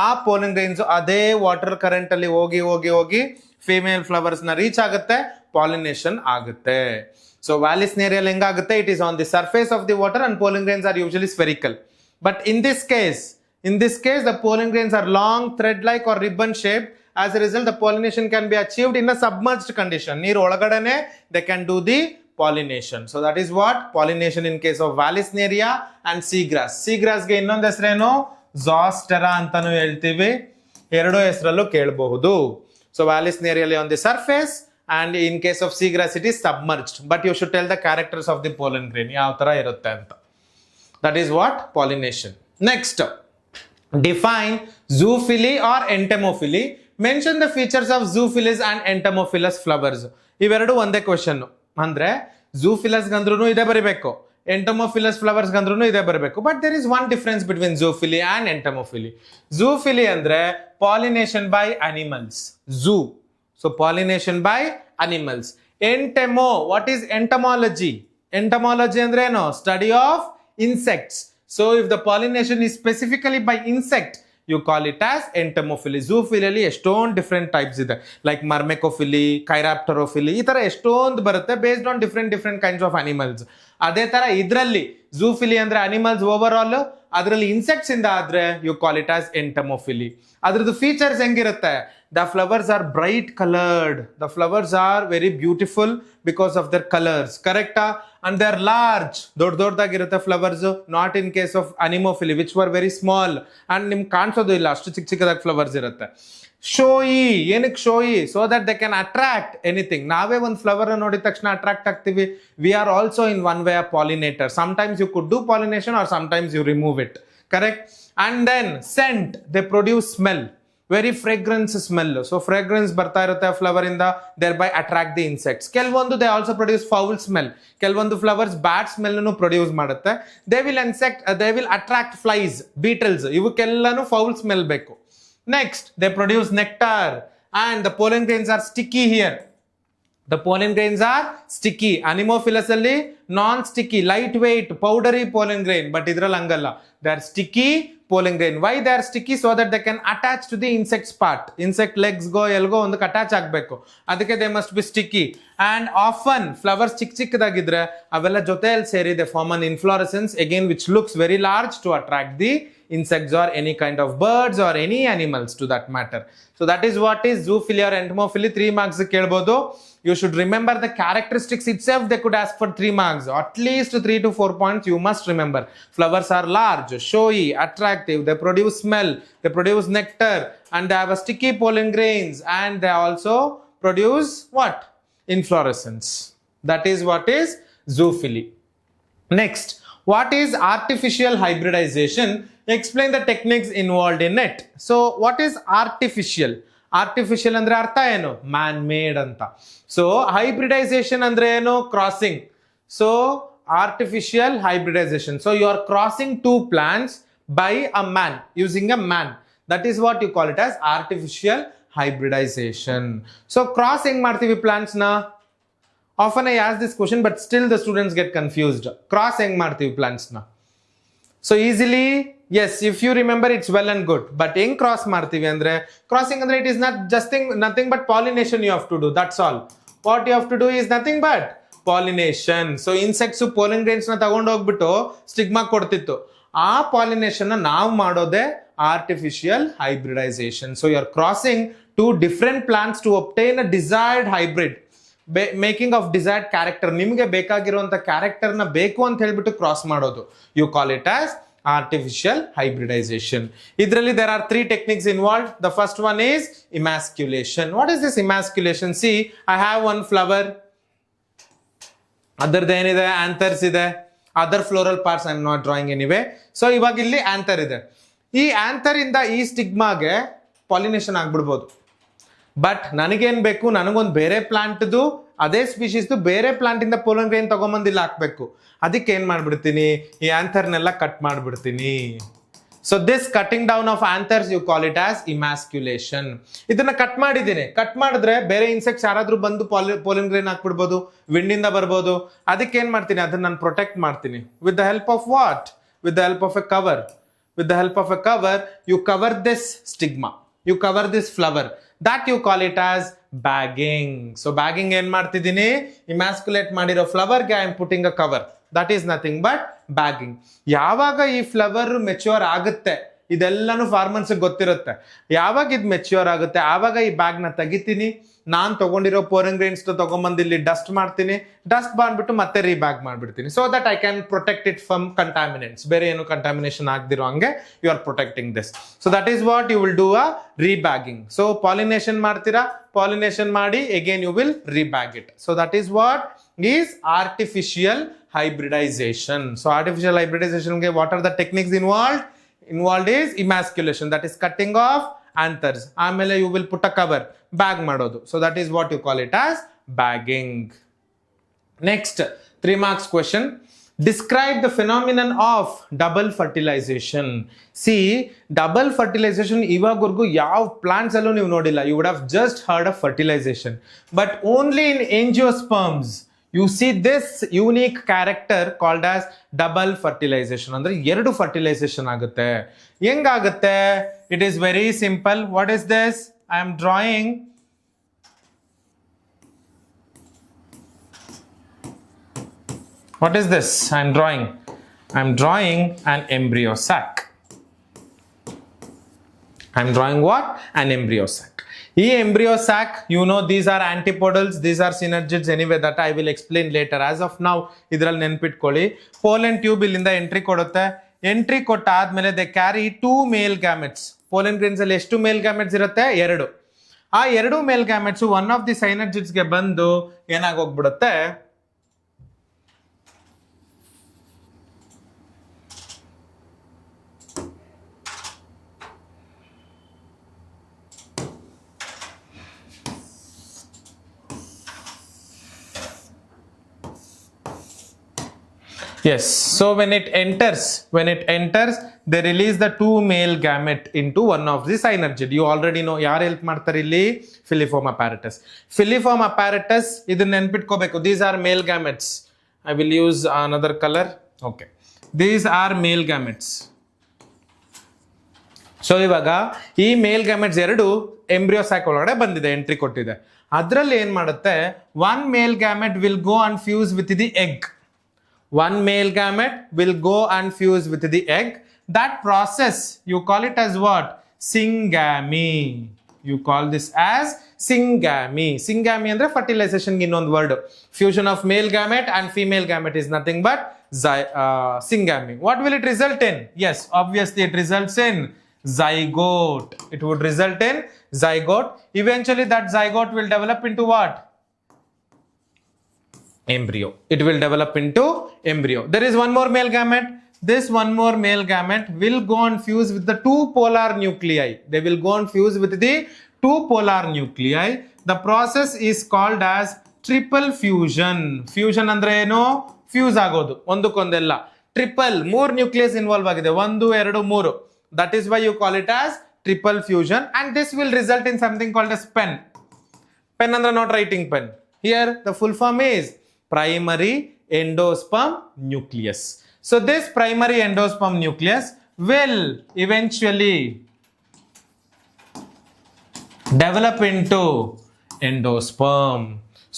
ಆ pollen grains ಅದೇ water current ಅಲ್ಲಿ ಹೋಗಿ ಹೋಗಿ ಹೋಗಿ female flowers ನ ರೀಚ್ ಆಗುತ್ತೆ, ಪಾಲಿನೇಷನ್ ಆಗುತ್ತೆ. ಸೊ ವ್ಯಾಲಿಸ್ನೇರಿಯಾ ಹೆಂಗಾಗುತ್ತೆ, it is on the surface of the water and pollen grains are usually spherical. But in this case the pollen grains are long, thread like or ribbon shaped. As a result, the pollination can be achieved in a submerged condition. ನೀರು ಒಳಗಡೆನೆ they can do the pollination. So that is what pollination in case of Vallisneria and seagrass. Seagrass ಗೆ ಇನ್ನೊಂದು ಹೆಸರೇನು, Zostera ಅಂತಾನು ಹೇಳ್ತೀವಿ, ಎರಡು ಹೆಸರಲ್ಲೂ ಕೇಳಬಹುದು. So Vallisneria on the surface and in case of seagrass it is submerged. But you should tell the characters of the pollen grain ಯಾವ ತರ ಇರುತ್ತೆ ಅಂತ. That is what pollination. Next, define zoophily or entomophily. Mention the features of zoophilous and entomophilous flowers. ಇವೆರಡು ಒಂದೇ question. ಅಂದ್ರೆ zoophilous ಗಂದ್ರೂ ಇದೇ ಬರಿಬೇಕು, entomophilous flowers ಗಂದ್ರೂ ಇದೇ ಬರಬೇಕು. But there is one difference between zoophily and entomophily. Zoophily ಅಂದ್ರೆ pollination by animals, zoo. So pollination by animals. What is entomology? Entomology ಅಂದ್ರೆ ಏನು, study of insects. So if the pollination is specifically by insect, you call it as entomophily. Zoophily ಅಲ್ಲಿ ಎಷ್ಟೊಂದು different types ಇದೆ, like myrmecophily, chiropterophily, ಈ ತರ ಎಷ್ಟೊಂದು ಬರುತ್ತೆ based on different kinds of animals. ಅದೇ ತರ ಇದರಲ್ಲಿ zoophily ಅಂದ್ರೆ ಅನಿಮಲ್ಸ್ ಓವರ್ ಆಲ್, ಅದರಲ್ಲಿ ಇನ್ಸೆಕ್ಟ್ಸ್ ಇಂದ ಆದ್ರೆ you call it as entomophily. ಅದ್ರದ್ದು ಫೀಚರ್ಸ್ ಹೆಂಗಿರುತ್ತೆ, the flowers are bright coloured, the flowers are very beautiful because of their colours, ಕರೆಕ್ಟಾ? ಅಂಡ್ ದೇ ಆರ್ ಲಾರ್ಜ್, ದೊಡ್ಡದಾಗಿರುತ್ತೆ flowers. Not in case of anemophily which were very small and ನಿಮ್ಗೆ ಕಾಣಿಸೋದು ಇಲ್ಲ, ಅಷ್ಟು ಚಿಕ್ಕದಾಗಿ flowers ಇರುತ್ತೆ. Showy, ಏನಕ್ಕೆ showy? So that they can attract anything. ನಾವೇ ಒಂದು ಫ್ಲವರ್ ನೋಡಿದ ತಕ್ಷಣ ಅಟ್ರಾಕ್ಟ್ ಆಗ್ತೀವಿ. We are also in one way a pollinator. Sometimes you could do pollination or sometimes you remove it, correct? And then scent, they produce smell, very fragrance smell. So fragrance ಬರ್ತಾ ಇರುತ್ತೆ flower ಇಂದ, thereby attract the insects. ಕೆಲವೊಂದು they also produce foul smell, ಕೆಲವೊಂದು flowers bad smell produce ಮಾಡುತ್ತೆ. They will attract flies, beetles, ಇವಕ್ಕೆಲ್ಲಾನು foul smell ಬೇಕು. Next, they produce nectar and the pollen grains are sticky here. The pollen grains are sticky. Anemophilus alli non-sticky, lightweight, powdery pollen grain. But idral angalla, they are sticky pollen grain. Why they are sticky? So that they can attach to the insect's part. Insect legs go, elgo onduk attach agbeku. Adike they must be sticky. And often flowers chikkadagidre avella joteyalli seri they form an inflorescence again which looks very large to attract the insects or any kind of birds or any animals to that matter. So that is what is zoophily or entomophily. 3 marks kelbodu. You should remember the characteristics itself. They could ask for 3 marks, at least 3 to 4 points you must remember. Flowers are large, showy, attractive, they produce smell, they produce nectar, and they have a sticky pollen grains, and they also produce what? Inflorescence. That is what is zoophily. Next, what is artificial hybridization? Explain the techniques involved in it. So what is artificial? Artificial ಅಂದ್ರೆ ಅರ್ಥ ಏನು? Man made ಅಂತ. So hybridisation ಅಂದ್ರೆ ಏನು? Crossing. So artificial hybridization. So you are crossing 2 plants by a man, using a man. That is what you call it as artificial hybridization. So cross ಹೆಂಗ್ ಮಾಡ್ತೀವಿ plants ನ? Often I ask this question but still the students get confused. Cross ಹೆಂಗ್ ಮಾಡ್ತೀವಿ plants ನ? So easily, yes, if you remember it's well and good. But ಹೆಂಗ್ cross ಮಾಡ್ತೀವಿ ಅಂದ್ರೆ, crossing ಅಂದ್ರೆ it is not just nothing but pollination you have to do. That's all. What you have to do is nothing but pollination. So insects pollen grains ನ ತಗೊಂಡು ಹೋಗ್ಬಿಟ್ಟು stigma ಕೊಡ್ತಿತ್ತು. ಆ pollination ನ ನಾವು ಮಾಡೋದೇ artificial hybridization. So you are crossing two different plants to obtain a desired hybrid, making of desired character. ನಿಮಗೆ ಬೇಕಾಗಿರುವಂತ character ನ ಬೇಕು ಅಂತ ಹೇಳ್ಬಿಟ್ಟು ಕ್ರಾಸ್ ಮಾಡೋದು. You call it as artificial hybridization. Idralli there are three techniques involved. The first one is emasculation. What is this emasculation? See, I have one flower, adarde enide anthers ide, other floral parts I am not drawing anyway. So iವಾಗ ಇಲ್ಲಿ anther ಇದೆ. ಈ anther ಇಂದ ಈ stigma ಗೆ pollination ಆಗ್ಬಿಡಬಹುದು. But ನನಗೇನ್ ಬೇಕು, ನನಗೊಂದು ಬೇರೆ ಪ್ಲಾಂಟ್ದು ಅದೇ ಸ್ಪೀಶೀಸ್ ಬೇರೆ ಪ್ಲಾಂಟ್ ಇಂದ ಪೋಲನ್ ಗ್ರೈನ್ ತಗೊಂಬಂದಿಲ್ಲ ಹಾಕ್ಬೇಕು. ಅದಕ್ಕೆ ಏನ್ ಮಾಡ್ಬಿಡ್ತೀನಿ, ಈ ಆಂಥರ್ನೆಲ್ಲ ಕಟ್ ಮಾಡ್ಬಿಡ್ತೀನಿ. So this cutting down of anthers you call it as emasculation. ಇದನ್ನ ಕಟ್ ಮಾಡಿದ್ದೀನಿ. ಕಟ್ ಮಾಡಿದ್ರೆ ಬೇರೆ ಇನ್ಸೆಕ್ಟ್ಸ್ ಯಾರಾದ್ರೂ ಬಂದು ಪೋಲನ್ ಗ್ರೈನ್ ಹಾಕ್ಬಿಡ್ಬೋದು, ವಿಂಡ್ ಇಂದ ಬರ್ಬೋದು. ಅದಕ್ಕೆ ಏನ್ ಮಾಡ್ತೀನಿ, ಅದನ್ನ ನಾನು ಪ್ರೊಟೆಕ್ಟ್ ಮಾಡ್ತೀನಿ. With the help of what? With the help of A cover. With the help of a cover, you cover this stigma, you cover this flower. That you call it as bagging. So bagging ಏನ್ ಮಾಡ್ತಿದ್ದೀನಿ, emasculate ಮಾಡಿರೋ flower ಗೆ I am putting a cover. That is nothing but bagging. ಯಾವಾಗ ಈ flower mature ಆಗುತ್ತೆ, ಇದೆಲ್ಲಾನು farmers ಗೊತ್ತಿರುತ್ತೆ. ಯಾವಾಗ ಇದು ಮೆಚ್ಯೂರ್ ಆಗುತ್ತೆ ಆವಾಗ ಈ ಬ್ಯಾಗ್ ನ ತೆಗಿತೀನಿ. ನಾನ್ ತಗೊಂಡಿರೋ ಪೋಲನ್ ಗ್ರೈನ್ಸ್ ತಗೊಂಡ್ಬಂದು ಇಲ್ಲಿ ಡಸ್ಟ್ ಮಾಡ್ತೀನಿ. ಡಸ್ಟ್ ಮಾಡ್ಬಿಟ್ಟು ಮತ್ತೆ ರೀಬ್ಯಾಗ್ ಮಾಡ್ಬಿಡ್ತೀನಿ. So that I can protect it from contaminants. ಬೇರೆ ಏನು ಕಂಟಾಮಿನೇಷನ್ ಆಗದಿರೋ ಹಂಗೆ you are protecting this. So that is what you will do a rebagging. So pollination ಮಾಡ್ತೀರಾ, ಪಾಲಿನೇಷನ್ ಮಾಡಿ again you will rebag it. So that is what is artificial hybridization. So artificial hybridization ಗೆ what are the techniques involved? Involved is emasculation, that is cutting off anthers. ಆಮೇಲೆ you will put a cover, bag ಮಾಡೋದು. So that is what you call it as bagging. Next 3 marks question. Describe the phenomenon of double fertilization. See, double fertilization ಇವಾಗವರೆಗೂ ಯಾವ plants ಅಲ್ಲೂ ನೀವು ನೋಡಿಲ್ಲ. You would have just heard of fertilization, but only in angiosperms you see this unique character called as double fertilization. ಅಂದ್ರೆ ಎರಡು fertilization ಆಗುತ್ತೆ. ಹೆಂಗಾಗುತ್ತೆ? It is very simple. What is this? I am drawing what is this? I am drawing an embryo sac. I am drawing what? An embryo sac. ಈ embryo sac, you know, these are antipodals, these are synergids. Anyway, that I will explain later. As of now, ಇದರಲ್ಲಿ ನೆನ್ಪಿಟ್ಕೊಳ್ಳಿ. Pollen tube ಇಲ್ಲಿಂದ entry ಕೊಡುತ್ತೆ. Entry ಕೊಟ್ಟ ಆದ್ಮೇಲೆ they carry 2 male gametes. Pollen grains ಅಲ್ಲಿ ಎಷ್ಟು male gametes ಇರುತ್ತೆ? 2. ಆ 2 male gametes one of the synergids ಗೆ ಬಂದು ಏನಾಗೋಗ್ಬಿಡುತ್ತೆ, yes. So when it enters, they release the 2 male gamete into one of the synergid. You already know. ಯಾರು help ಮಾಡ್ತಾರೆ ಇಲ್ಲಿ? Filiform apparatus. Filiform apparatus ಇದನ್ನ ನೆನ್ಪಿಟ್ಕೋಬೇಕು. These are male gametes. I will use another color. Okay. These are male gametes. So ಇವಾಗ ಈ ಮೇಲ್ gametes ಎರಡು embryo sack ಒಳಗಡೆ ಬಂದಿದೆ, entry ಕೊಟ್ಟಿದೆ. ಅದರಲ್ಲಿ ಏನ್ ಮಾಡುತ್ತೆ, 1 male gamete will go and fuse with the egg. One male gamete will go and fuse with the egg. That process you call it as what? Syngamy. You call this as syngamy. Syngamy andre fertilization ಗೆ ಇನ್ನೊಂದು word. Fusion of male gamete and female gamete is nothing but syngamy. What will it result in? Yes, obviously it results in zygote. It would result in zygote. Eventually that zygote will develop into what? Embryo. It will develop into embryo. There is one more male gamete. This one more male gamete will go and fuse with the 2 polar nuclei. They will go and fuse with the 2 polar nuclei. The process is called as triple fusion. Fusion ಅಂದ್ರೆ ಏನು? Fuse ಆಗೋದು ಒಂದಕ್ಕೊಂದೆಲ್ಲ. Triple, 3 nucleus involve ಆಗಿದೆ. 1 2 3. That is why you call it as triple fusion, and this will result in something called as pen. Pen ಅಂದ್ರೆ not writing pen. Here the full form is primary endosperm nucleus. So this primary endosperm nucleus will eventually develop into endosperm.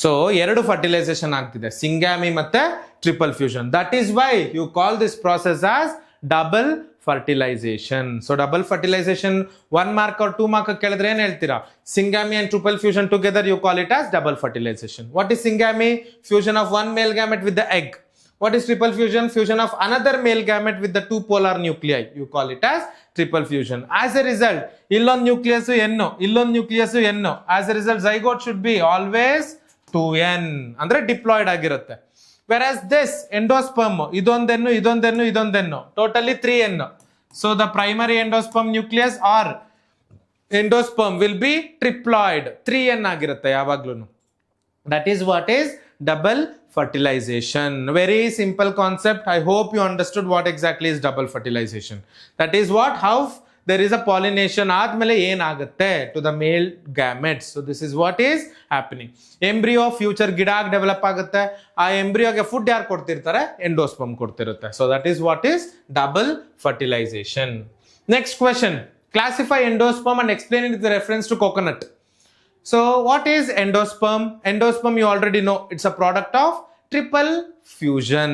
So ಎರಡು fertilisation ಆಗ್ತಿದೆ, syngamy ಮತ್ತೆ triple fusion. That is why you call this process as double fertilisation. So double fertilisation 1 mark or 2 mark ಕೇಳಿದ್ರೆ ಏನ್ ಹೇಳ್ತೀರಾ? Syngamy and triple fusion together you call it as double fertilisation. What is syngamy? Fusion of one male gamete with the egg. What is triple fusion? Fusion of another male gamete with the 2 polar nuclei. You call it as triple fusion. As a result, illon nucleus n, illon nucleus n. As a result, zygote should be always 2n. Andre diploid ಆಗಿರುತ್ತೆ. Whereas this endosperm, ಇದೊಂದೆನ್ನು ಇದೊಂದೆನ್ನು ಇದೊಂದೆನ್ನು, totally 3n. So the primary endosperm nucleus or endosperm will be triploid. 3n ಆಗಿರುತ್ತೆ ಯಾವಾಗ್ಲೂ. That is what is double fertilization. Very simple concept. I hope you understood what exactly is double fertilization. That is what, how there is a pollination ಆದ್ಮೇಲೆ ಏನಾಗುತ್ತೆ to the male gametes. So this is what is happening. Embryo future ಗಿಡ ಆಗಿ develop ಆಗುತ್ತೆ. ಆ ಎಂಬ್ರಿಯೋಗೆ food ಯಾರು ಕೊಡ್ತಿರ್ತಾರೆ? Endosperm ಕೊಡ್ತಿರುತ್ತೆ. So that is what is double fertilization. Next question. Classify endosperm and explain it with reference to coconut. So what is endosperm? Endosperm you already know, it's a product of triple fusion.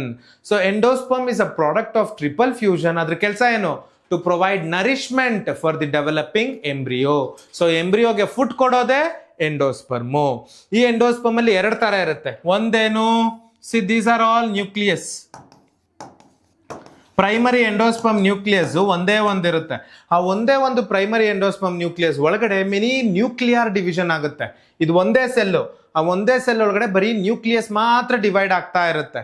So endosperm is a product of triple fusion. Adra kelsa eno? To provide nourishment for the developing embryo. So embryo ge food kodode endosperm. Ee endosperm alli ಎರಡು ತರ ಇರುತ್ತೆ. ಒಂದೇನು, see these are all nucleus. Primary endosperm nucleus ಒಂದೇ ಒಂದಿರುತ್ತೆ. ಆ ಒಂದೇ ಒಂದು primary endosperm nucleus ಒಳಗಡೆ mini nuclear division ಆಗುತ್ತೆ. ಇದು ಒಂದೇ ಸೆಲ್ಲು, ಆ ಒಂದೇ ಸೆಲ್ ಒಳಗಡೆ ಬರೀ ನ್ಯೂಕ್ಲಿಯಸ್ ಮಾತ್ರ ಡಿವೈಡ್ ಆಗ್ತಾ ಇರುತ್ತೆ.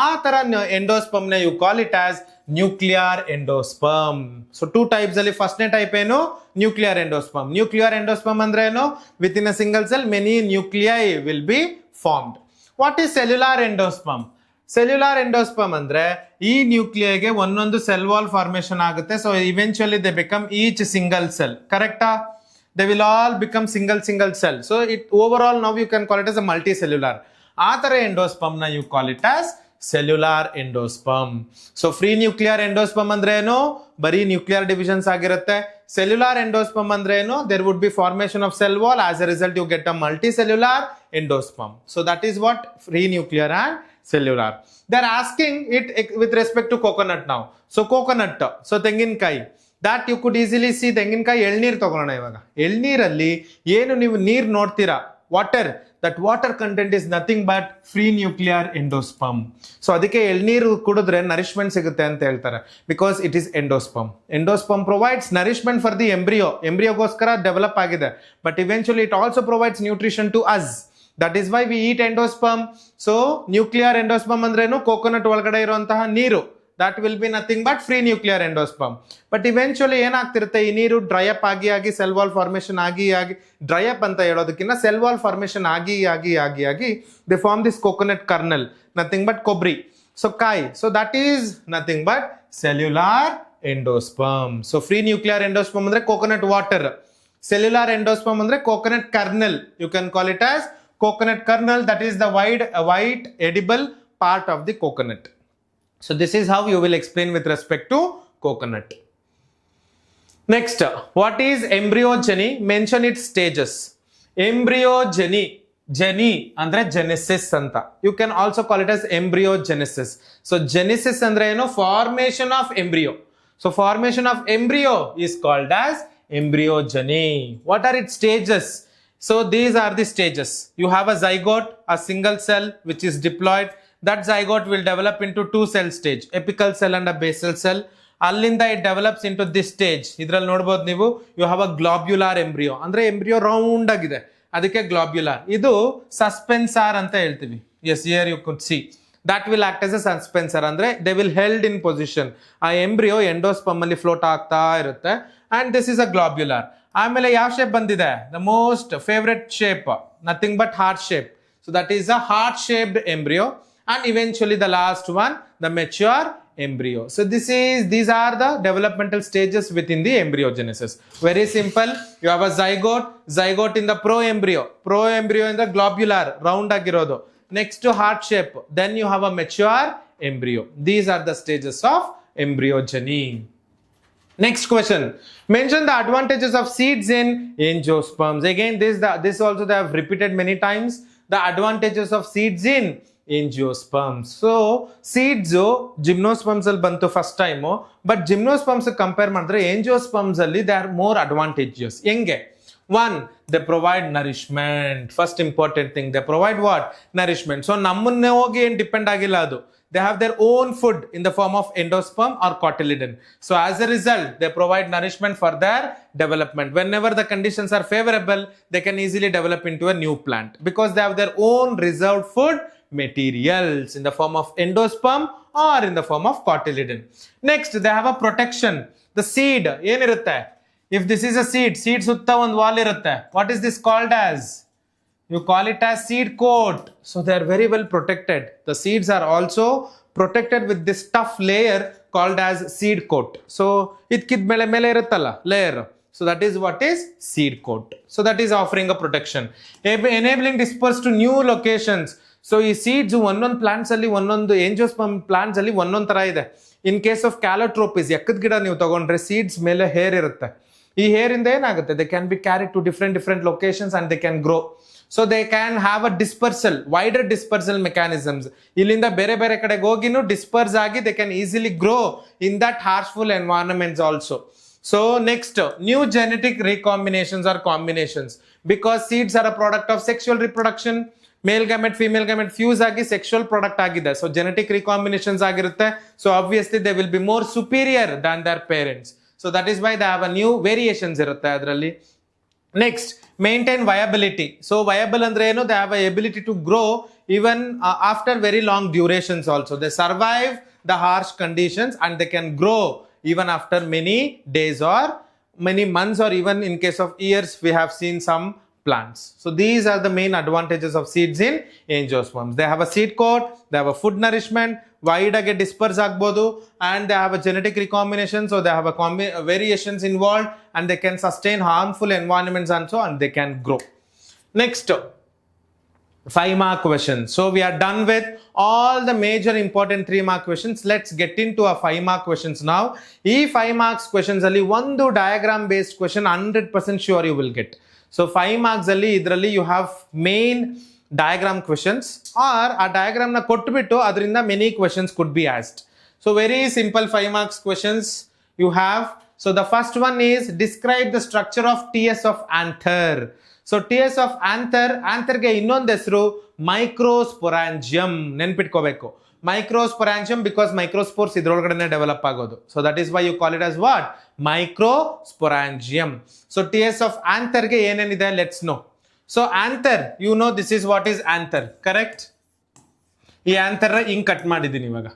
ಆ ತರ ಎಂಡೋಸ್ಪರ್ಮ್ ನ you call it as nuclear endosperm. So 2 types ಅಲ್ಲಿ ಫಸ್ಟ್ನೇ ಟೈಪ್ ಏನು? Nuclear endosperm. ನ್ಯೂಕ್ಲಿಯರ್ ಎಂಡೋಸ್ಪರ್ಮ್ ಅಂದ್ರೆ ಏನು? Within a single cell many nuclei will be formed. What is cellular endosperm? Cellular endosperm ಅಂದ್ರೆ ಈ ನ್ಯೂಕ್ಲಿಯೈಗೆ ಒಂದೊಂದು ಸೆಲ್ ವಾಲ್ ಫಾರ್ಮೇಶನ್ ಆಗುತ್ತೆ. So eventually they become each single cell. ಕರೆಕ್ಟಾ? They will all become single cell. So it overall now you can call it as a multicellular. ಆ ತರ endosperm ನ you call it as cellular endosperm. So free nuclear endosperm ಅಂದ್ರೆ ಏನು? ಬರೀ nuclear divisions ಆಗಿರುತ್ತೆ. Cellular endosperm ಅಂದ್ರೆ ಏನು? There would be formation of cell wall. As a result you get a multicellular endosperm. So that is what free nuclear and cellular. They are asking it with respect to coconut now. So coconut, so ತೆಂಗಿನಕಾಯಿ, that you could easily see. ತೆಂಗಿನಕಾಯಿ ಎಳ್ನೀರು ತಗೊಳ್ಳೋಣ ಇವಾಗ. ಎಳ್ನೀರಲ್ಲಿ ಏನು ನೀವು ನೀರು ನೋಡ್ತೀರಾ? Water. That water content is nothing but free nuclear endosperm. So ಅದಕ್ಕೆ ಎಳ್ನೀರು ಕುಡಿದ್ರೆ ನರಿಶ್ಮೆಂಟ್ ಸಿಗುತ್ತೆ ಅಂತ ಹೇಳ್ತಾರೆ. Because it is endosperm. Endosperm provides nourishment for the embryo. ಎಂಬ್ರಿಯೋಗೋಸ್ಕರ ಡೆವಲಪ್ ಆಗಿದೆ. But eventually it also provides nutrition to us. That is why we eat endosperm. So nuclear endosperm ಅಂದ್ರೇನು? Coconut ಒಳಗಡೆ ಇರುವಂತಹ ನೀರು. That will be nothing but free nuclear endosperm. But eventually ಏನಾಗ್ತಿರುತ್ತೆ? ಈ ನೀರು dry up ಆಗಿ cell wall formation ಆಗಿ dry up ಅಂತ ಹೇಳೋದಕ್ಕಿಂತ ಸೆಲ್ ವಾಲ್ ಫಾರ್ಮೇಶನ್ ಆಗಿ they form this coconut kernel, nothing but ಕೊಬ್ಬರಿ. So ಕಾಯಿ. So that is nothing but cellular endosperm. So free nuclear endosperm ಅಂದ್ರೆ coconut water. Cellular endosperm ಅಂದ್ರೆ coconut kernel. You can call it as coconut kernel. That is the white edible part of the coconut. So this is how you will explain with respect to coconut. Next, what is embryogeny? Mention its stages. Embryogeny, jeni andre genesis anta. You can also call it as embryogenesis. So genesis andre eno? Formation of embryo. So formation of embryo is called as embryogeny. What are its stages? So these are the stages. You have a zygote, a single cell which is diploid. That zygote will develop into 2 cell stage, apical cell and a basal cell. Allinda it develops into this stage. Idರಲ್ಲಿ ನೋಡಬಹುದು ನೀವು, you have a globular embryo. ಅಂದ್ರೆ embryo round ಆಗಿದೆ, ಅದಕ್ಕೆ globular. ಇದು suspensor ಅಂತ ಹೇಳ್ತೀವಿ. Yes, here you could see. That will act as a suspensor. ಅಂದ್ರೆ they will held in position. ಆ embryo endosperm ಅಲ್ಲಿ float ಆಗ್ತಾ ಇರುತ್ತೆ. And this is a globular. ಆಮೇಲೆ ಯಾವ ಶೇಪ್ ಬಂದಿದೆ? The most favorite shape, nothing but heart shape. So that is a heart shaped embryo. And eventually the last one, the mature embryo. So these are the developmental stages within the embryogenesis. Very simple. You have a zygote in the pro-embryo in the globular, round ಆಗಿರೋದು. Next to heart shape. Then you have a mature embryo. These are the stages of embryogeny. Next question. Mention the advantages of seeds in angiosperms. Again, this also they have repeated many times. the advantages of seeds in angiosperms. So seeds gymnosperms ಅಲ್ಲಿ ಬಂತು first time, but gymnosperms compare ಮಾಡಿದ್ರೆ angiosperms ಅಲ್ಲಿ they are more advantageous. ಹೆಂಗೆ? One, they provide nourishment. First important thing, they provide what? Nourishment. So ನಮ್ಮನ್ನೇ ಹೋಗಿ ಏನು depend ಆಗಿಲ್ಲ ಅದು. They have their own food in the form of endosperm or cotyledon. So as a result, they provide nourishment for their development. Whenever the conditions are favorable, they can easily develop into a new plant because they have their own reserved food materials in the form of endosperm or in the form of cotyledon. Next, they have a protection. The seed, ಏನಿರುತ್ತೆ? If this is a seed ಸುತ್ತ ಒಂದು wall ಇರುತ್ತೆ. What is this called as? You call it as seed coat. So they are very well protected. The seeds are also protected with this tough layer called as seed coat. So idkid mele iruttalla layer. So that is what is seed coat. So that is offering a protection, enabling disperse to new locations. So ಈ seeds ಒಂದೊಂದು plants ಅಲ್ಲಿ ಒಂದೊಂದು angiosperm plants ಅಲ್ಲಿ ಒಂದೊಂದು ತರ ಇದೆ. In case of calotropis, ಎಕ್ಕದ ಗಿಡ ನೀವು ತಗೊಂಡ್ರೆ seeds ಮೇಲೆ hair ಇರುತ್ತೆ. ಈ hair ಇಂದ ಏನಾಗುತ್ತೆ? They can be carried to different locations and they can grow. So they can have a dispersal, wider dispersal mechanisms. ಇಲ್ಲಿಂದ ಬೇರೆ ಬೇರೆ ಕಡೆಗೆ ಹೋಗಿನೂ disperse ಆಗಿ they can easily grow in that harshful environments also. So next, new genetic recombinations or combinations, because seeds are a product of sexual reproduction. Male gamete female gamete fuse ಆಗಿ sexual product ಆಗಿದೆ. So genetic recombinations ಆಗಿರುತ್ತೆ. So obviously they will be more superior than their parents. So that is why they have a new variations ಇರುತ್ತೆ ಅದರಲ್ಲಿ. Next, maintain viability. So viable andre eno, they have a ability to grow even after very long durations also. They survive the harsh conditions and they can grow even after many days or many months, or even in case of years we have seen some plants. So these are the main advantages of seeds in angiosperms. They have a seed coat, they have a food nourishment, wide age disperse agbodu, and they have a genetic recombination. So they have a variations involved and they can sustain harmful environments and so, and they can grow. Next, 5-mark questions. So we are done with all the major important 3-mark questions. Let's get into our 5-mark questions now. Ee 5 marks questions alli ಒಂದು diagram based question 100% sure you will get. So 5 marks alli idralli you have main diagram questions, or a diagram na kottubittu adrinda many questions could be asked. So very simple 5 marks questions you have. So the first one is describe the structure of TS of anther. So TS of anther ge innondu ಹೆಸರು microsporangium. ನೆನಪಿಟ್ಕೋಬೇಕು, microsporangium, because microspores ಇದ್ರೊಳಗಡೆನೆ develop ಆಗೋದು. So that is why you call it as what? Microsporangium. So TS of anther ge ಏನೇನಿದೆ let's know. So anther, you know this is what is anther, correct? ಈ anther ಹಿಂಗ್ cut ಮಾಡಿದ್ದೀನಿ ಇವಾಗ.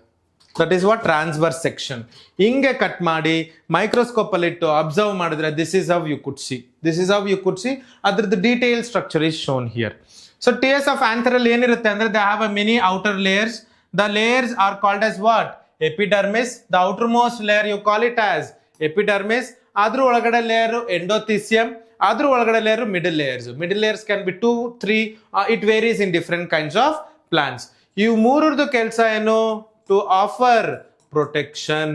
That is what transverse section. ಹಿಂಗೆ cut ಮಾಡಿ microscope ಅಲ್ಲಿ ಇಟ್ಟು observe ಮಾಡಿದ್ರೆ this is how you could see. This is how you could see. ಅದ್ರದ್ದು detail structure is shown here. So TS of anther ಅಲ್ಲಿ ಏನಿರುತ್ತೆ ಅಂದ್ರೆ they have a many outer layers. The layers are called as what? Epidermis. The outermost layer you call it as epidermis. ಅದ್ರ ಒಳಗಡೆ layer ಎಂಡೋಥೀಸಿಯಂ, ಅದ್ರ ಒಳಗಡೆ layer middle layers. Middle layers can be 2, 3, it varies in different kinds of plants. ಇವು ಮೂರರದು ಕೆಲಸ ಏನು? To offer protection.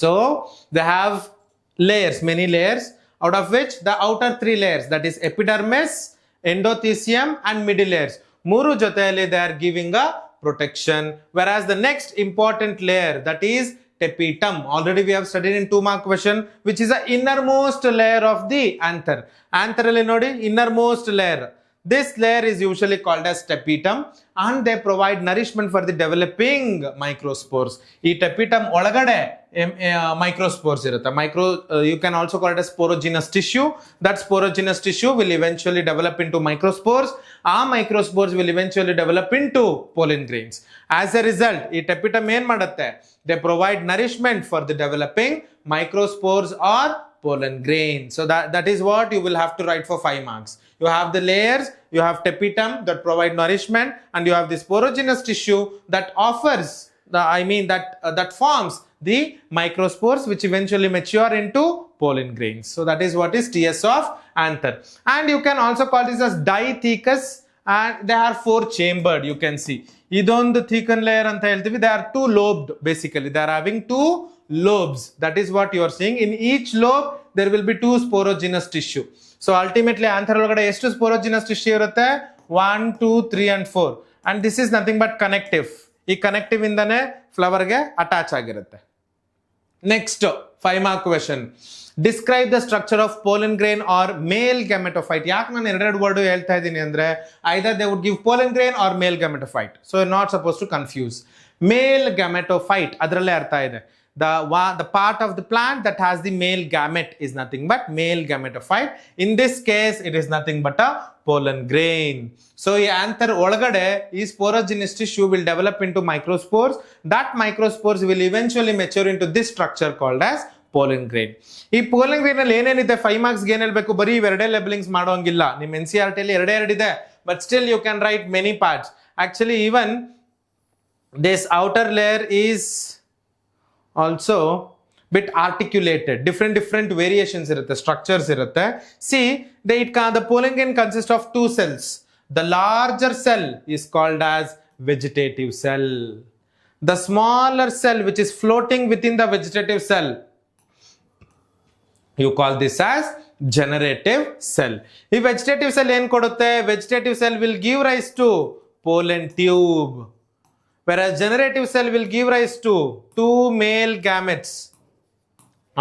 So they have layers, many layers, out of which the outer 3 layers, that is epidermis, endothelium and middle layers, ಮೂರು ಜೊತೆಯಲ್ಲಿ they are giving a protection. Whereas the next important layer, that is tapetum, already we have studied in 2-mark question, which is the innermost layer of the anther. Anther alli nodi innermost layer. This layer is usually called as tapetum and they provide nourishment for the developing microspores. ಈ tapetum ಒಳಗಡೆ microspores ಇರುತ್ತೆ. You can also call it as sporogenous tissue. That sporogenous tissue will eventually develop into microspores. Our microspores will eventually develop into pollen grains. As a result, ಈ tapetum ಏನ್ ಮಾಡುತ್ತೆ? They provide nourishment for the developing microspores or pollen grains. So that is what you will have to write for 5 marks. You have the layers, you have tapetum that provide nourishment, and you have the sporogenous tissue that offers that forms the microspores which eventually mature into pollen grains. So that is what is TS of anther. And you can also call this as dithecus, and they are 4 chambered, you can see. ಇದೊಂದು thickened layer ಅಂತ ಹೇಳ್ತೀವಿ. They are 2 lobed basically. They are having 2 lobes. That is what you are seeing. In each lobe there will be 2 sporogenous tissue. So ultimately anther ಒಳಗಡೆ ಎಷ್ಟು sporogenous tissue ಇರುತ್ತೆ? 1 2 3 and 4 and this is nothing but connective. ಈ connective ಇಂದಾನೆ flower ಗೆ attach ಆಗಿರುತ್ತೆ. Next 5 mark question. Describe the structure of pollen grain or male gametophyte. ಯಾಕೆ ನಾನು ಎರಡೆರಡು ವರ್ಡ್ ಹೇಳ್ತಾ ಇದ್ದೀನಿ ಅಂದ್ರೆ either they would give pollen grain or male gametophyte. So you are not suppose to confuse. Male gametophyte ಅದರಲ್ಲೇ ಅರ್ಥ ಇದೆ. The part of the plant that has the male gamete is nothing but male gametophyte. In this case, it is nothing but a pollen grain. So, ಈ anther ಒಳಗಡೆ ಈ sporogenous tissue will develop into microspores. That microspores will eventually mature into this structure called as pollen grain. ಈ pollen grain ಅಲ್ಲಿ ಏನೇನಿದೆ 5 marks ಗೆ ಏನ್ ಹೇಳ್ಬೇಕು, ಬರೀ ಇವೆರಡೇ ಲೇಬಲಿಂಗ್ಸ್ ಮಾಡೋಂಗಿಲ್ಲ. ನಿಮ್ಮ NCERT ಅಲ್ಲಿ ಎರಡಿದೆ, but still you can write many parts. Actually, even this outer layer is also bit articulated, different variations irutte, structures irutte. See, the pollen grain consists of two cells. The larger cell is called as vegetative cell. The smaller cell which is floating within the vegetative cell, you call this as generative cell. If vegetative cell ಏನು ಕೊಡುತ್ತೆ, vegetative cell will give rise to pollen tube, whereas generative cell will give rise to two male gametes.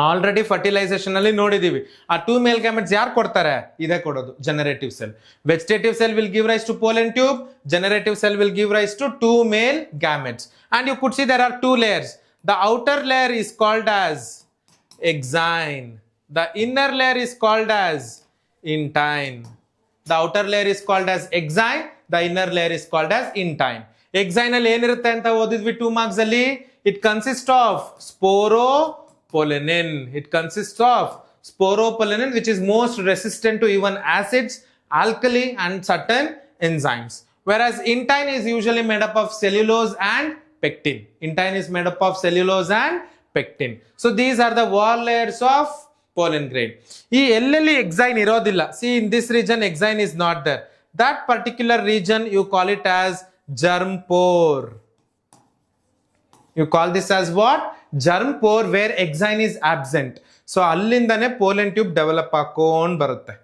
Already fertilization ಅಲ್ಲಿ ನೋಡಿದೀವಿ. ಆ two male gametes ಯಾರು ಕೊಡ್ತಾರೆ, ಇದೇ ಕೊಡೋದು generative cell. Vegetative cell will give rise to pollen tube, generative cell will give rise to two male gametes. And you could see there are two layers. The outer layer is called as exine. The inner layer is called as intine. The outer layer is called as exine. The inner layer is called as intine. Exine ಅಲ್ಲಿ ಏನಿರುತ್ತೆ ಅಂತ ಓದಿದ್ವಿ 2 marks ಅಲ್ಲಿ. It consists of sporopollenin. It consists of sporopollenin, which is most resistant to even acids, alkali and certain enzymes. Whereas intine is usually made up of cellulose and pectin. Intine is made up of cellulose and pectin. So these are the wall layers of pollen grain. ಈ ಎಲ್ಲೆಲ್ಲಿ exine ಇರೋದಿಲ್ಲ, see in this region exine is not there. That particular region you call it as germ pore. You call this as what? Germ pore, where exine is absent. So ಅಲ್ಲಿಂದನೇ pollen tube develop ಆಕೊಂಡು ಬರುತ್ತೆ.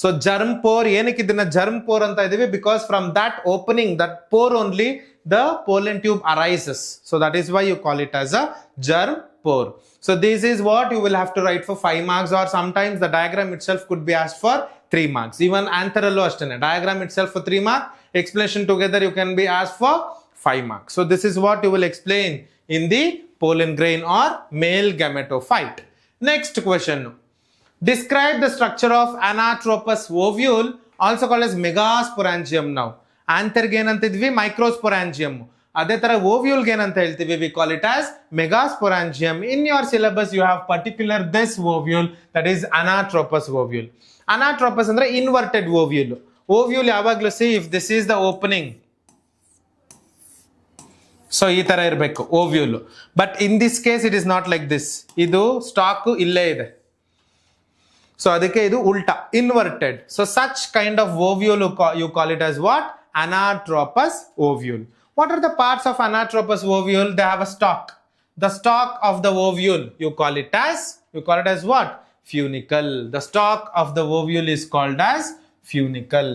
So germ pore, ಏನಕ್ಕೆ ಇದನ್ನ germ pore ಅಂತ ಇದೀವಿ, because from that opening, that pore only, the pollen tube arises. So that is why you call it as a germ pore. So this is what you will have to write for 5 marks, or sometimes the diagram itself could be asked for 3 marks. Even anther allo ashtene, diagram itself for 3 marks, explanation together you can be asked for 5 marks. So this is what you will explain in the pollen grain or male gametophyte. Next question. Describe the structure of anatropous ovule, also called as megasporangium. Now anther ge ಏನಂತಿದ್ವಿ, microsporangium. ಅದೇ ತರ ovule ಗೆ ಏನಂತ ಹೇಳ್ತೀವಿ, we call it as megasporangium. In your syllabus you have particular this ovule, that is anatropous ovule. Anatropous ಅಂದ್ರೆ inverted ovule. Ovule ಯಾವಾಗಲೂ see, if this is the opening, so ಈ ತರ ಇರಬೇಕು ovule, but in this case it is not like this. ಇದು stock ಇಲ್ಲೇ ಇದೆ, so ಅದಕ್ಕೆ ಇದು ಉಲ್ಟಾ, inverted. So such kind of ovule you call it as what? Anatropous ovule. What are the parts of anatropous ovule? They have a stalk. The stalk of the ovule you call it as what? Funicle. The stalk of the ovule is called as funicle.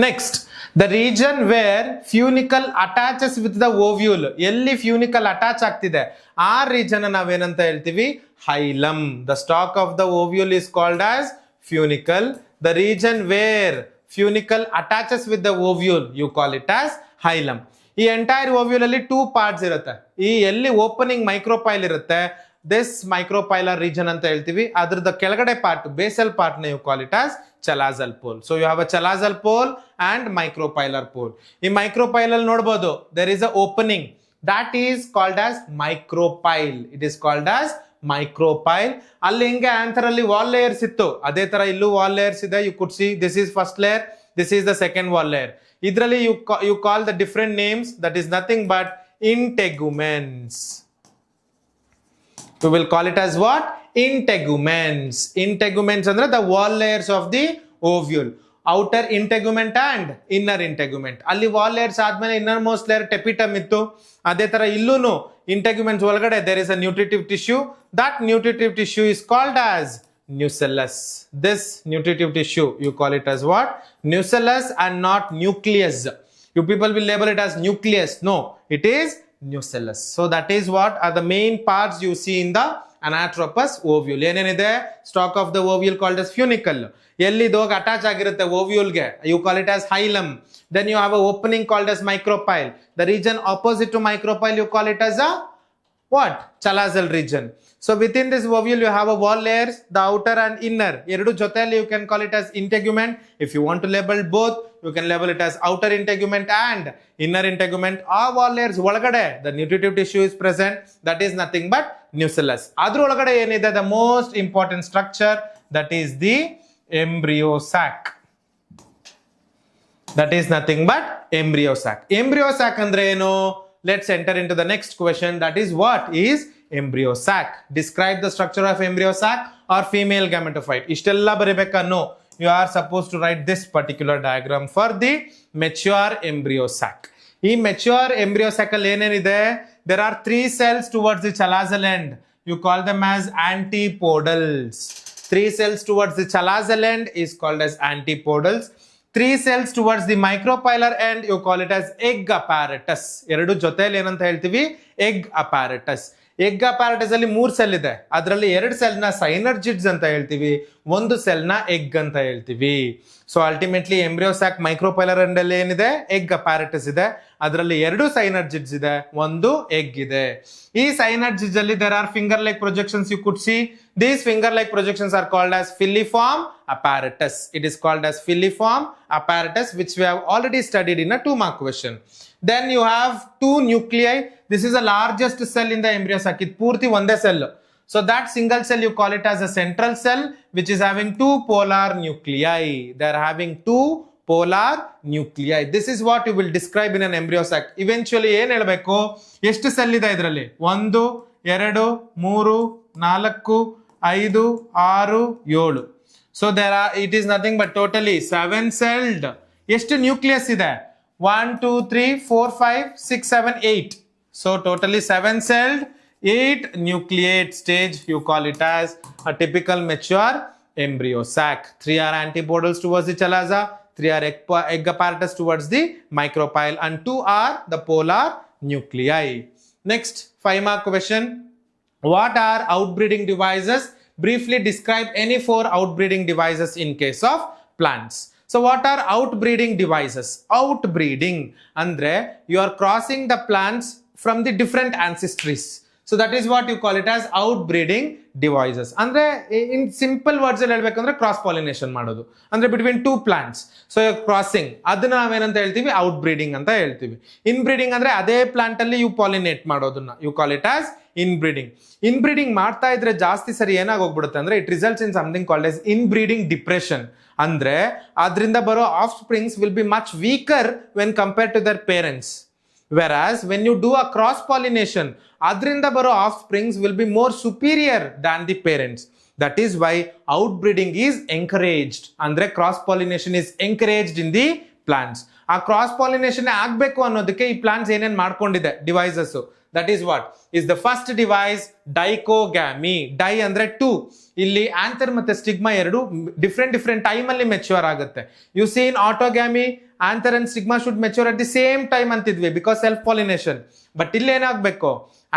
Next, the region where funicle attaches with the ovule, ಎಲ್ಲಿ funicle attach ಆಗ್ತಿದೆ ಆ region ನಾವೇನಂತ ಹೇಳ್ತೀವಿ, hilum. The stalk of the ovule is called as funicle. The region where funicle attaches with the ovule you call it as hilum. ಈ entire ovule ಅಲ್ಲಿ 2 parts ಇರುತ್ತೆ. ಈ ಎಲ್ಲಿ ಓಪನಿಂಗ್ ಮೈಕ್ರೋಪೈಲ್ ಇರುತ್ತೆ, this micropylar region ಅಂತ ಹೇಳ್ತೀವಿ. ಅದರದ ಕೆಳಗಡೆ ಪಾರ್ಟ್, ಬೇಸಲ್ ಪಾರ್ಟ್ ನ you call it as chalazal pole. So you have a chalazal pole and micropylar pole. ಈ micropyle ಅಲ್ಲಿ ನೋಡಬಹುದು, there is a opening, that is called as micropyle. It is called as micropyle. ಅಲ್ಲಿ ಹಿಂಗೆ anther ಅಲ್ಲಿ wall layers ಇತ್ತು, ಅದೇ ತರ ಇಲ್ಲೂ ವಾಲ್ ಲೇಯರ್ಸ್ ಇದೆ. You could see this is first layer, this is the second wall layer. ಇದರಲ್ಲಿ you call the different names, that is nothing but integuments. You will call it as what? Integuments. Integuments ಅಂದ್ರೆ the wall layers of the ovule. Outer integument and inner integument. ಅಲ್ಲಿ wall layers ಆದ್ಮೇಲೆ inner most layer tapetum ಇತ್ತು. ಅದೇ ತರ ಇಲ್ಲೂನು integuments ಒಳಗಡೆ there is a nutritive tissue. That nutritive tissue is called as nucellus. This nutritive tissue, you call it as what? Nucellus and not nucleus. You people will label it as nucleus. No, it is nucellus. So that is what are the main parts you see in the anatropous ovule. Stalk of the ovule called as funicle. Yelli dog attach agirutte ovule ge. You call it as hilum. Then you have an opening called as micropyle. The region opposite to micropyle you call it as a what? Chalazal region. So within this ovule you have a wall layers, the outer and inner. Eradu joteli you can call it as integument. If you want to label both, you can label it as outer integument and inner integument. All wall layers olagade the nutritive tissue is present. That is nothing but nucellus. Adru olagade enide the most important structure, that is the embryo sac. That is nothing but embryo sac. Embryo sac andre eno? Let's enter into the next question. That is, what is embryo sac? Describe the structure of embryo sac or female gametophyte. Ishtella baribeka? No. You are supposed to write this particular diagram for the mature embryo sac. In mature embryo sac there are 3 cells towards the chalazal end. You call them as antipodals. 3 cells towards the chalazal end is called as antipodals. 3 cells towards the micropylar end, you call it as egg apparatus. Eradu joteli enanta heltivi? Egg apparatus. Egg apparatus alli 3 cell ide. Adralli 2 cell na synergids anta heltivi, 1 cell na egg anta heltivi. So ultimately embryo sac micropylar end alli enide? Egg apparatus ide. Adralli 2 synergids ide, 1 egg ide. Ee synergids alli there are finger like projections you could see. These finger like projections are called as filiform apparatus. It is called as filiform apparatus, which we have already studied in a 2-mark question. Then you have 2 nuclei. This is the largest cell in the embryo sac. It purti one cell. So that single cell you call it as a central cell, which is having 2 polar nuclei. They are having 2 polar nuclei. This is what you will describe in an embryo sac. Eventually ಏನು ಹೇಳಬೇಕು? ಎಷ್ಟು cell ಇದೆ ಇದರಲ್ಲಿ? 1 2 3 4 5 6 7. So there are, it is nothing but totally 7 celled. ಎಷ್ಟು nucleus ಇದೆ? 1 2 3 4 5 6 7 8. So totally 7 celled, 8 nucleate stage. You call it as a typical mature embryo sac. 3 are antipodals towards the chalaza, 3 are egg apparatus towards the micropyle, and 2 are the polar nuclei. Next 5-mark question. What are outbreeding devices? Briefly describe any 4 outbreeding devices in case of plants. So what are outbreeding devices? Outbreeding andre you are crossing the plants from the different ancestries. So that is what you call it as outbreeding devices. Andre in simple words alli helbekandre cross pollination madodu. Andre between 2 plants. So you are crossing. Adana navenanta heltivi? Outbreeding anta heltivi. Inbreeding andre ade plant alli you pollinate madodunna. You call it as inbreeding. Inbreeding ಮಾಡ್ತಾ ಇದ್ರೆ ಜಾಸ್ತಿ ಸರಿ ಏನಾಗಿ ಹೋಗ್ಬಿಡುತ್ತೆ ಅಂದ್ರೆ it results in something called as inbreeding depression. ಅಂದ್ರೆ ಅದರಿಂದ ಬರೋ offsprings will be much weaker when compared to their parents. Whereas when you do a cross pollination, adrinda baro offsprings will be more superior than the parents. That is why outbreeding is encouraged. Andre cross pollination is encouraged in the plants. A cross pollination agbeku annodike ee plants enen ಮಾಡ್ಕೊಂಡಿದೆ devices. That is what is the first device, dichogamy. Di andre 2. ಇಲ್ಲಿ anther ಮತ್ತೆ stigma ಎರಡು different time ಅಲ್ಲಿ mature ಆಗುತ್ತೆ. You see in autogamy, anther and stigma should mature at the same time ಅಂತಿದ್ವಿ because self pollination. But ಇಲ್ಲಿ ಏನಾಗಬೇಕು?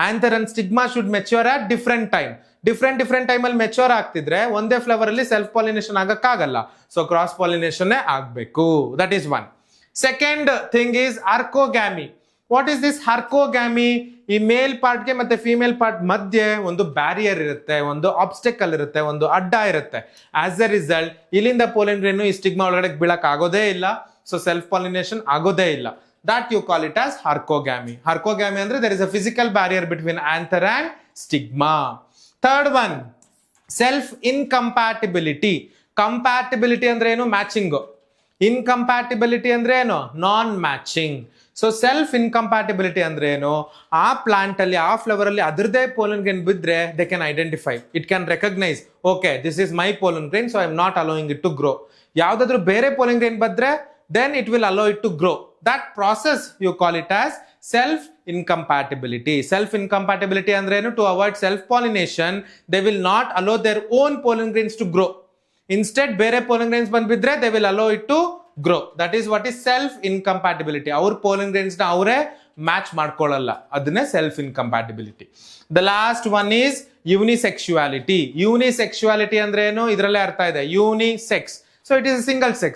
Anther and stigma should mature at different time. Different time ಅಲ್ಲಿ mature ಆಗ್ತಿದ್ರೆ ಒಂದೇ flower ಅಲ್ಲಿ self pollination ಆಗಕ್ಕಾಗಲ್ಲ. So cross pollination ಆಗಬೇಕು. That is one. Second thing is archogamy. What is this archogamy? ಈ ಮೇಲ್ part ಗೆ ಮತ್ತೆ ಫಿಮೇಲ್ ಪಾರ್ಟ್ ಮಧ್ಯೆ ಒಂದು ಬ್ಯಾರಿಯರ್ ಇರುತ್ತೆ, ಒಂದು ಆಬ್ಸ್ಟೆಕಲ್ ಇರುತ್ತೆ, ಒಂದು ಅಡ್ಡ ಇರುತ್ತೆ. ಆಸ್ ಅ ರಿಸಲ್ಟ್ ಇಲ್ಲಿಂದ ಪೋಲೆನ್ ಗ್ರೇನ್ ಈ ಸ್ಟಿಗ್ಮಾ ಒಳಗಡೆ ಬೀಳಕ್ ಆಗೋದೇ ಇಲ್ಲ. ಸೊ ಸೆಲ್ಫ್ ಪಾಲಿನೇಷನ್ ಆಗೋದೇ ಇಲ್ಲ. That you call it as archogamy. Archogamy ಅಂದ್ರೆ there is a physical barrier between anther and stigma. Third one, self incompatibility. Compatibility ಅಂದ್ರೆ ಏನು? ಮ್ಯಾಚಿಂಗ್. Incompatibility ಅಂದ್ರೆ ಏನು? Non matching. So self incompatibility ಅಂದ್ರೆ ಏನು? ಆ ಪ್ಲಾಂಟ್ ಅಲ್ಲಿ ಆ ಫ್ಲವರ್ ಅಲ್ಲಿ ಅದರದೇ ಪೋಲನ್ ಗ್ರೇನ್ ಬಿದ್ರೆ they can identify, it can recognise, okay this is my pollen grain, so I am not allowing it to grow. ಯಾವ್ದಾದ್ರು ಬೇರೆ ಪೋಲನ್ ಗ್ರೇನ್ ಬಂದ್ರೆ then it will allow it to grow. That process you call it as self incompatibility. Self incompatibility andre enu? To avoid self pollination, they will not allow their own pollen grains to grow. Instead bere pollen grains bandidre they will allow it to grow. That is what is self incompatibility. Our pollen grains na avare match ಮಾಡ್ಕೊಳ್ಳಲ್ಲ, ಅದನ್ನೇ self incompatibility. The last one is unisexuality. Unisexuality ಅಂದ್ರೆ ಏನು? ಇದರಲ್ಲೇ ಅರ್ಥ ಇದೆ, unisex. So it is a single sex.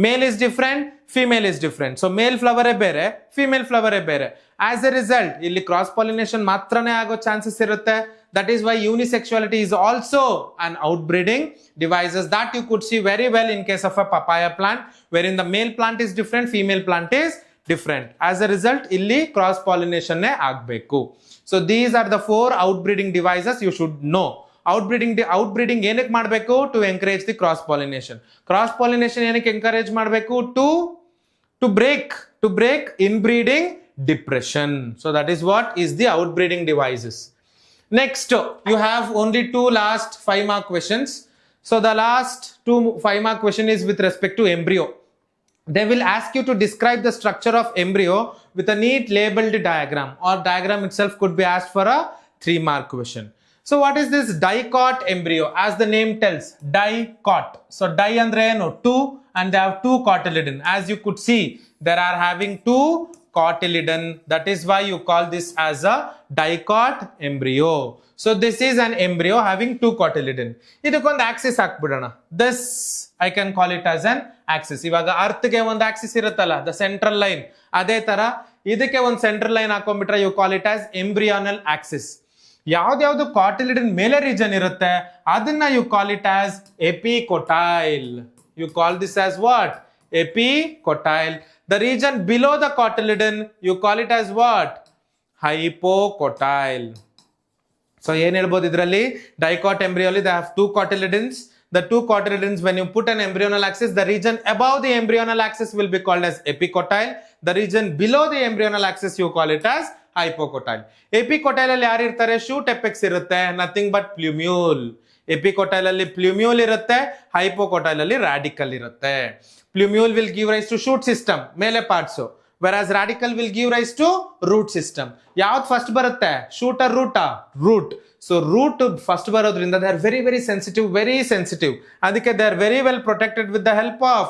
Male is different, female is different. So male flower ಬೇರೆ, female flower ಬೇರೆ. As a result ಇಲ್ಲಿ cross pollination ಮಾತ್ರನೇ ಆಗೋ chances ಇರುತ್ತೆ. That is why unisexuality is also an outbreeding devices that you could see very well in case of a papaya plant, wherein the male plant is different, female plant is different. As a result illi cross pollination ne agbeku. So these are the 4 outbreeding devices you should know. Outbreeding enik ಮಾಡಬೇಕು? To encourage the cross pollination. Cross pollination enik encourage ಮಾಡಬೇಕು? To break inbreeding depression. So that is what is the outbreeding devices. Next, you have only 2 last 5 mark questions. So the last 2 5 mark question is with respect to embryo. They will ask you to describe the structure of embryo with a neat labeled diagram, or diagram itself could be asked for a 3 mark question. So what is this dicot embryo? As the name tells, dicot. So di andre enu? 2, and they have 2 cotyledon. As you could see, there are having 2 cotyledon. That is why you call this as a dicot embryo. So this is an embryo having 2 cotyledon. ಇದಕ್ಕೊಂದು Axis ಹಾಕ್ಬಿಡೋಣ. This I can call it as an axis. ಇವಾಗ ಅರ್ಥಗೆ ಒಂದು Axis ಇರುತ್ತಲ್ಲ, the central line. ಅದೇ ತರ ಇದಕ್ಕೆ ಒಂದು central line ಹಾಕೊಂಡ್ಬಿಟ್ರೆ you call it as embryonal axis. ಯಾವ್ದು cotyledon ಮೇಲೆ region ಇರುತ್ತೆ ಅದನ್ನ you call it as epicotyle. You call this as what? Epicotyle. The region below the cotyledon you call it as what? Hypocotyle. So ಏನು ಹೇಳ್ಬೋದು ಇದರಲ್ಲಿ? Dicot embryo they have 2 cotyledons. The 2 cotyledons, when you put an embryonal axis, the region above the embryonal axis will be called as epicotyle. The region below the embryonal axis you call it as hypocotyle. Epicotyle ಅಲ್ಲಿ ಯಾರು ಇರ್ತಾರೆ? Shoot apex ಇರುತ್ತೆ, nothing but plumule. Epicotyle ಅಲ್ಲಿ plumule ಇರುತ್ತೆ, hypocotyle ಅಲ್ಲಿ radical ಇರುತ್ತೆ. Plumule will give rise to shoot system, ಮೇಲೆ parts, whereas radical will give rise to root system. ಯಾವ್ದು ಫಸ್ಟ್ ಬರುತ್ತೆ? shoot or root? Root. So root first ಬರೋದ್ರಿಂದ they are very sensitive. ಅದಕ್ಕೆ they are very well protected with the help of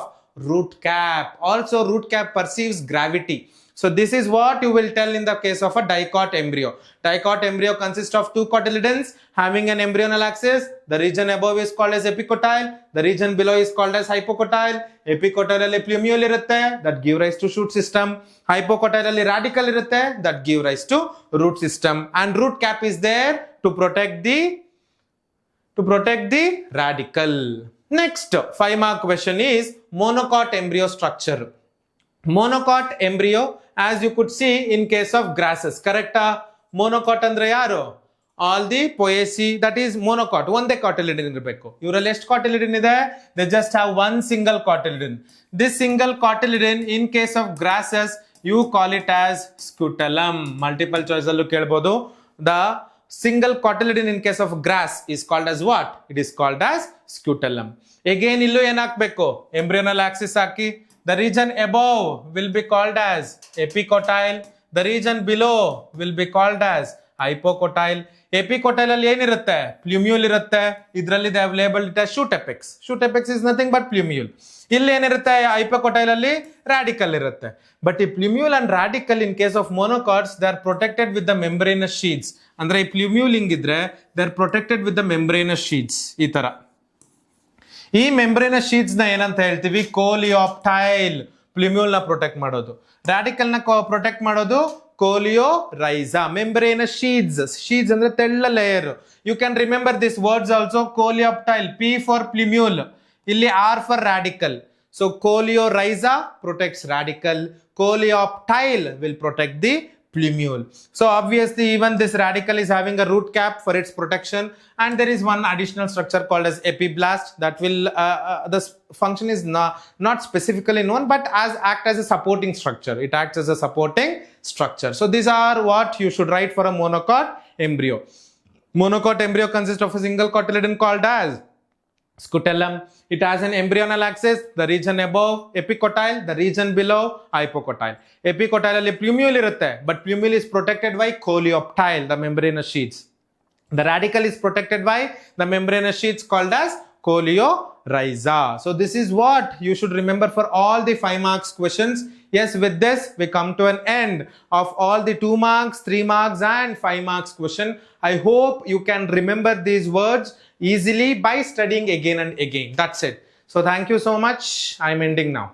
root cap. Also root cap perceives gravity. So this is what you will tell in the case of a dicot embryo. Dicot embryo consists of 2 cotyledons having an embryonal axis. The region above is called as epicotyle. The region below is called as hypocotyle. Epicotyle ಅಲ್ಲಿ plumule ಇರುತ್ತೆ, that give rise to shoot system. Hypocotyle ಅಲ್ಲಿ radical ಇರುತ್ತೆ, that give rise to root system. And root cap is there to protect the radical. Next 5 mark question is monocot embryo structure. Monocot embryo, as you could see in case of grasses, correct? Monocot andre yaru? All the poaceae, that is monocot. ಒಂದೇ cotyledon ಇರಬೇಕು. ಇವರಲ್ಲಿ ಎಷ್ಟು cotyledon ಇದೆ? They just have one single cotyledon. This single cotyledon in case of grasses you call it as scutellum. Multiple choice allu kelbodu. The single cotyledon in case of grass is called as what? It is called as scutellum. Again illu ಏನು ಹಾಕಬೇಕು? Embryonal axis hockey. The region above will be called as epicotyle. The region below will be called as hypocotyle. Epicotyle ಅಲ್ಲಿ ಏನಿರುತ್ತೆ? Plumule ಇರುತ್ತೆ. ಇದರಲ್ಲಿ they have labeled it as shoot apex. Shoot apex is nothing but plumule. ಇಲ್ಲಿ ಏನಿರುತ್ತೆ? Hypocotyle ಅಲ್ಲಿ radical ಇರುತ್ತೆ. But ಈ plumule and radical in case of monocots they are protected with the membranous sheaths. ಅಂದ್ರೆ ಈ plumule ಹಿಂಗಿದ್ರೆ they are protected with the membranous sheaths. ಈ ತರ ಈ membranous sheaths ನ ಏನಂತ ಹೇಳ್ತೀವಿ? ಕೋಲಿಯಾಪ್ಟೈಲ್. ಪ್ಲ್ಯೂಮ್ಯೂಲ್ ನ ಪ್ರೊಟೆಕ್ಟ್ ಮಾಡೋದು. ರಾಡಿಕಲ್ ನ ಪ್ರೊಟೆಕ್ಟ್ ಮಾಡೋದು ಕೋಲಿಯೋರೈಸಾ. membranous sheaths ಅಂದ್ರೆ ತೆಳ್ಳ layer. You can remember this words also. Coleoptile, P for plumule, ಇಲ್ಲಿ R for radical. So coleorhiza protects radical, coleoptile will protect the plumule. So obviously even this radical is having a root cap for its protection, and there is one additional structure called as epiblast that will the function is not specifically known, but act as a supporting structure. It acts as a supporting structure. So these are what you should write for a monocot embryo. Monocot embryo consists of a single cotyledon called as Scutellum, it has an embryonal axis, the region above epicotyle, the region below hypocotyle. Epicotyle plumule irutte, but plumule is protected by coleoptile, the membranous sheets. The radicle is protected by the membranous sheets called as coleorhiza. So this is what you should remember for all the 5 marks questions. Yes, with this we come to an end of all the 2 marks, 3 marks and 5 marks question. I hope you can remember these words easily by studying again and again. That's it. So thank you so much. I'm ending now.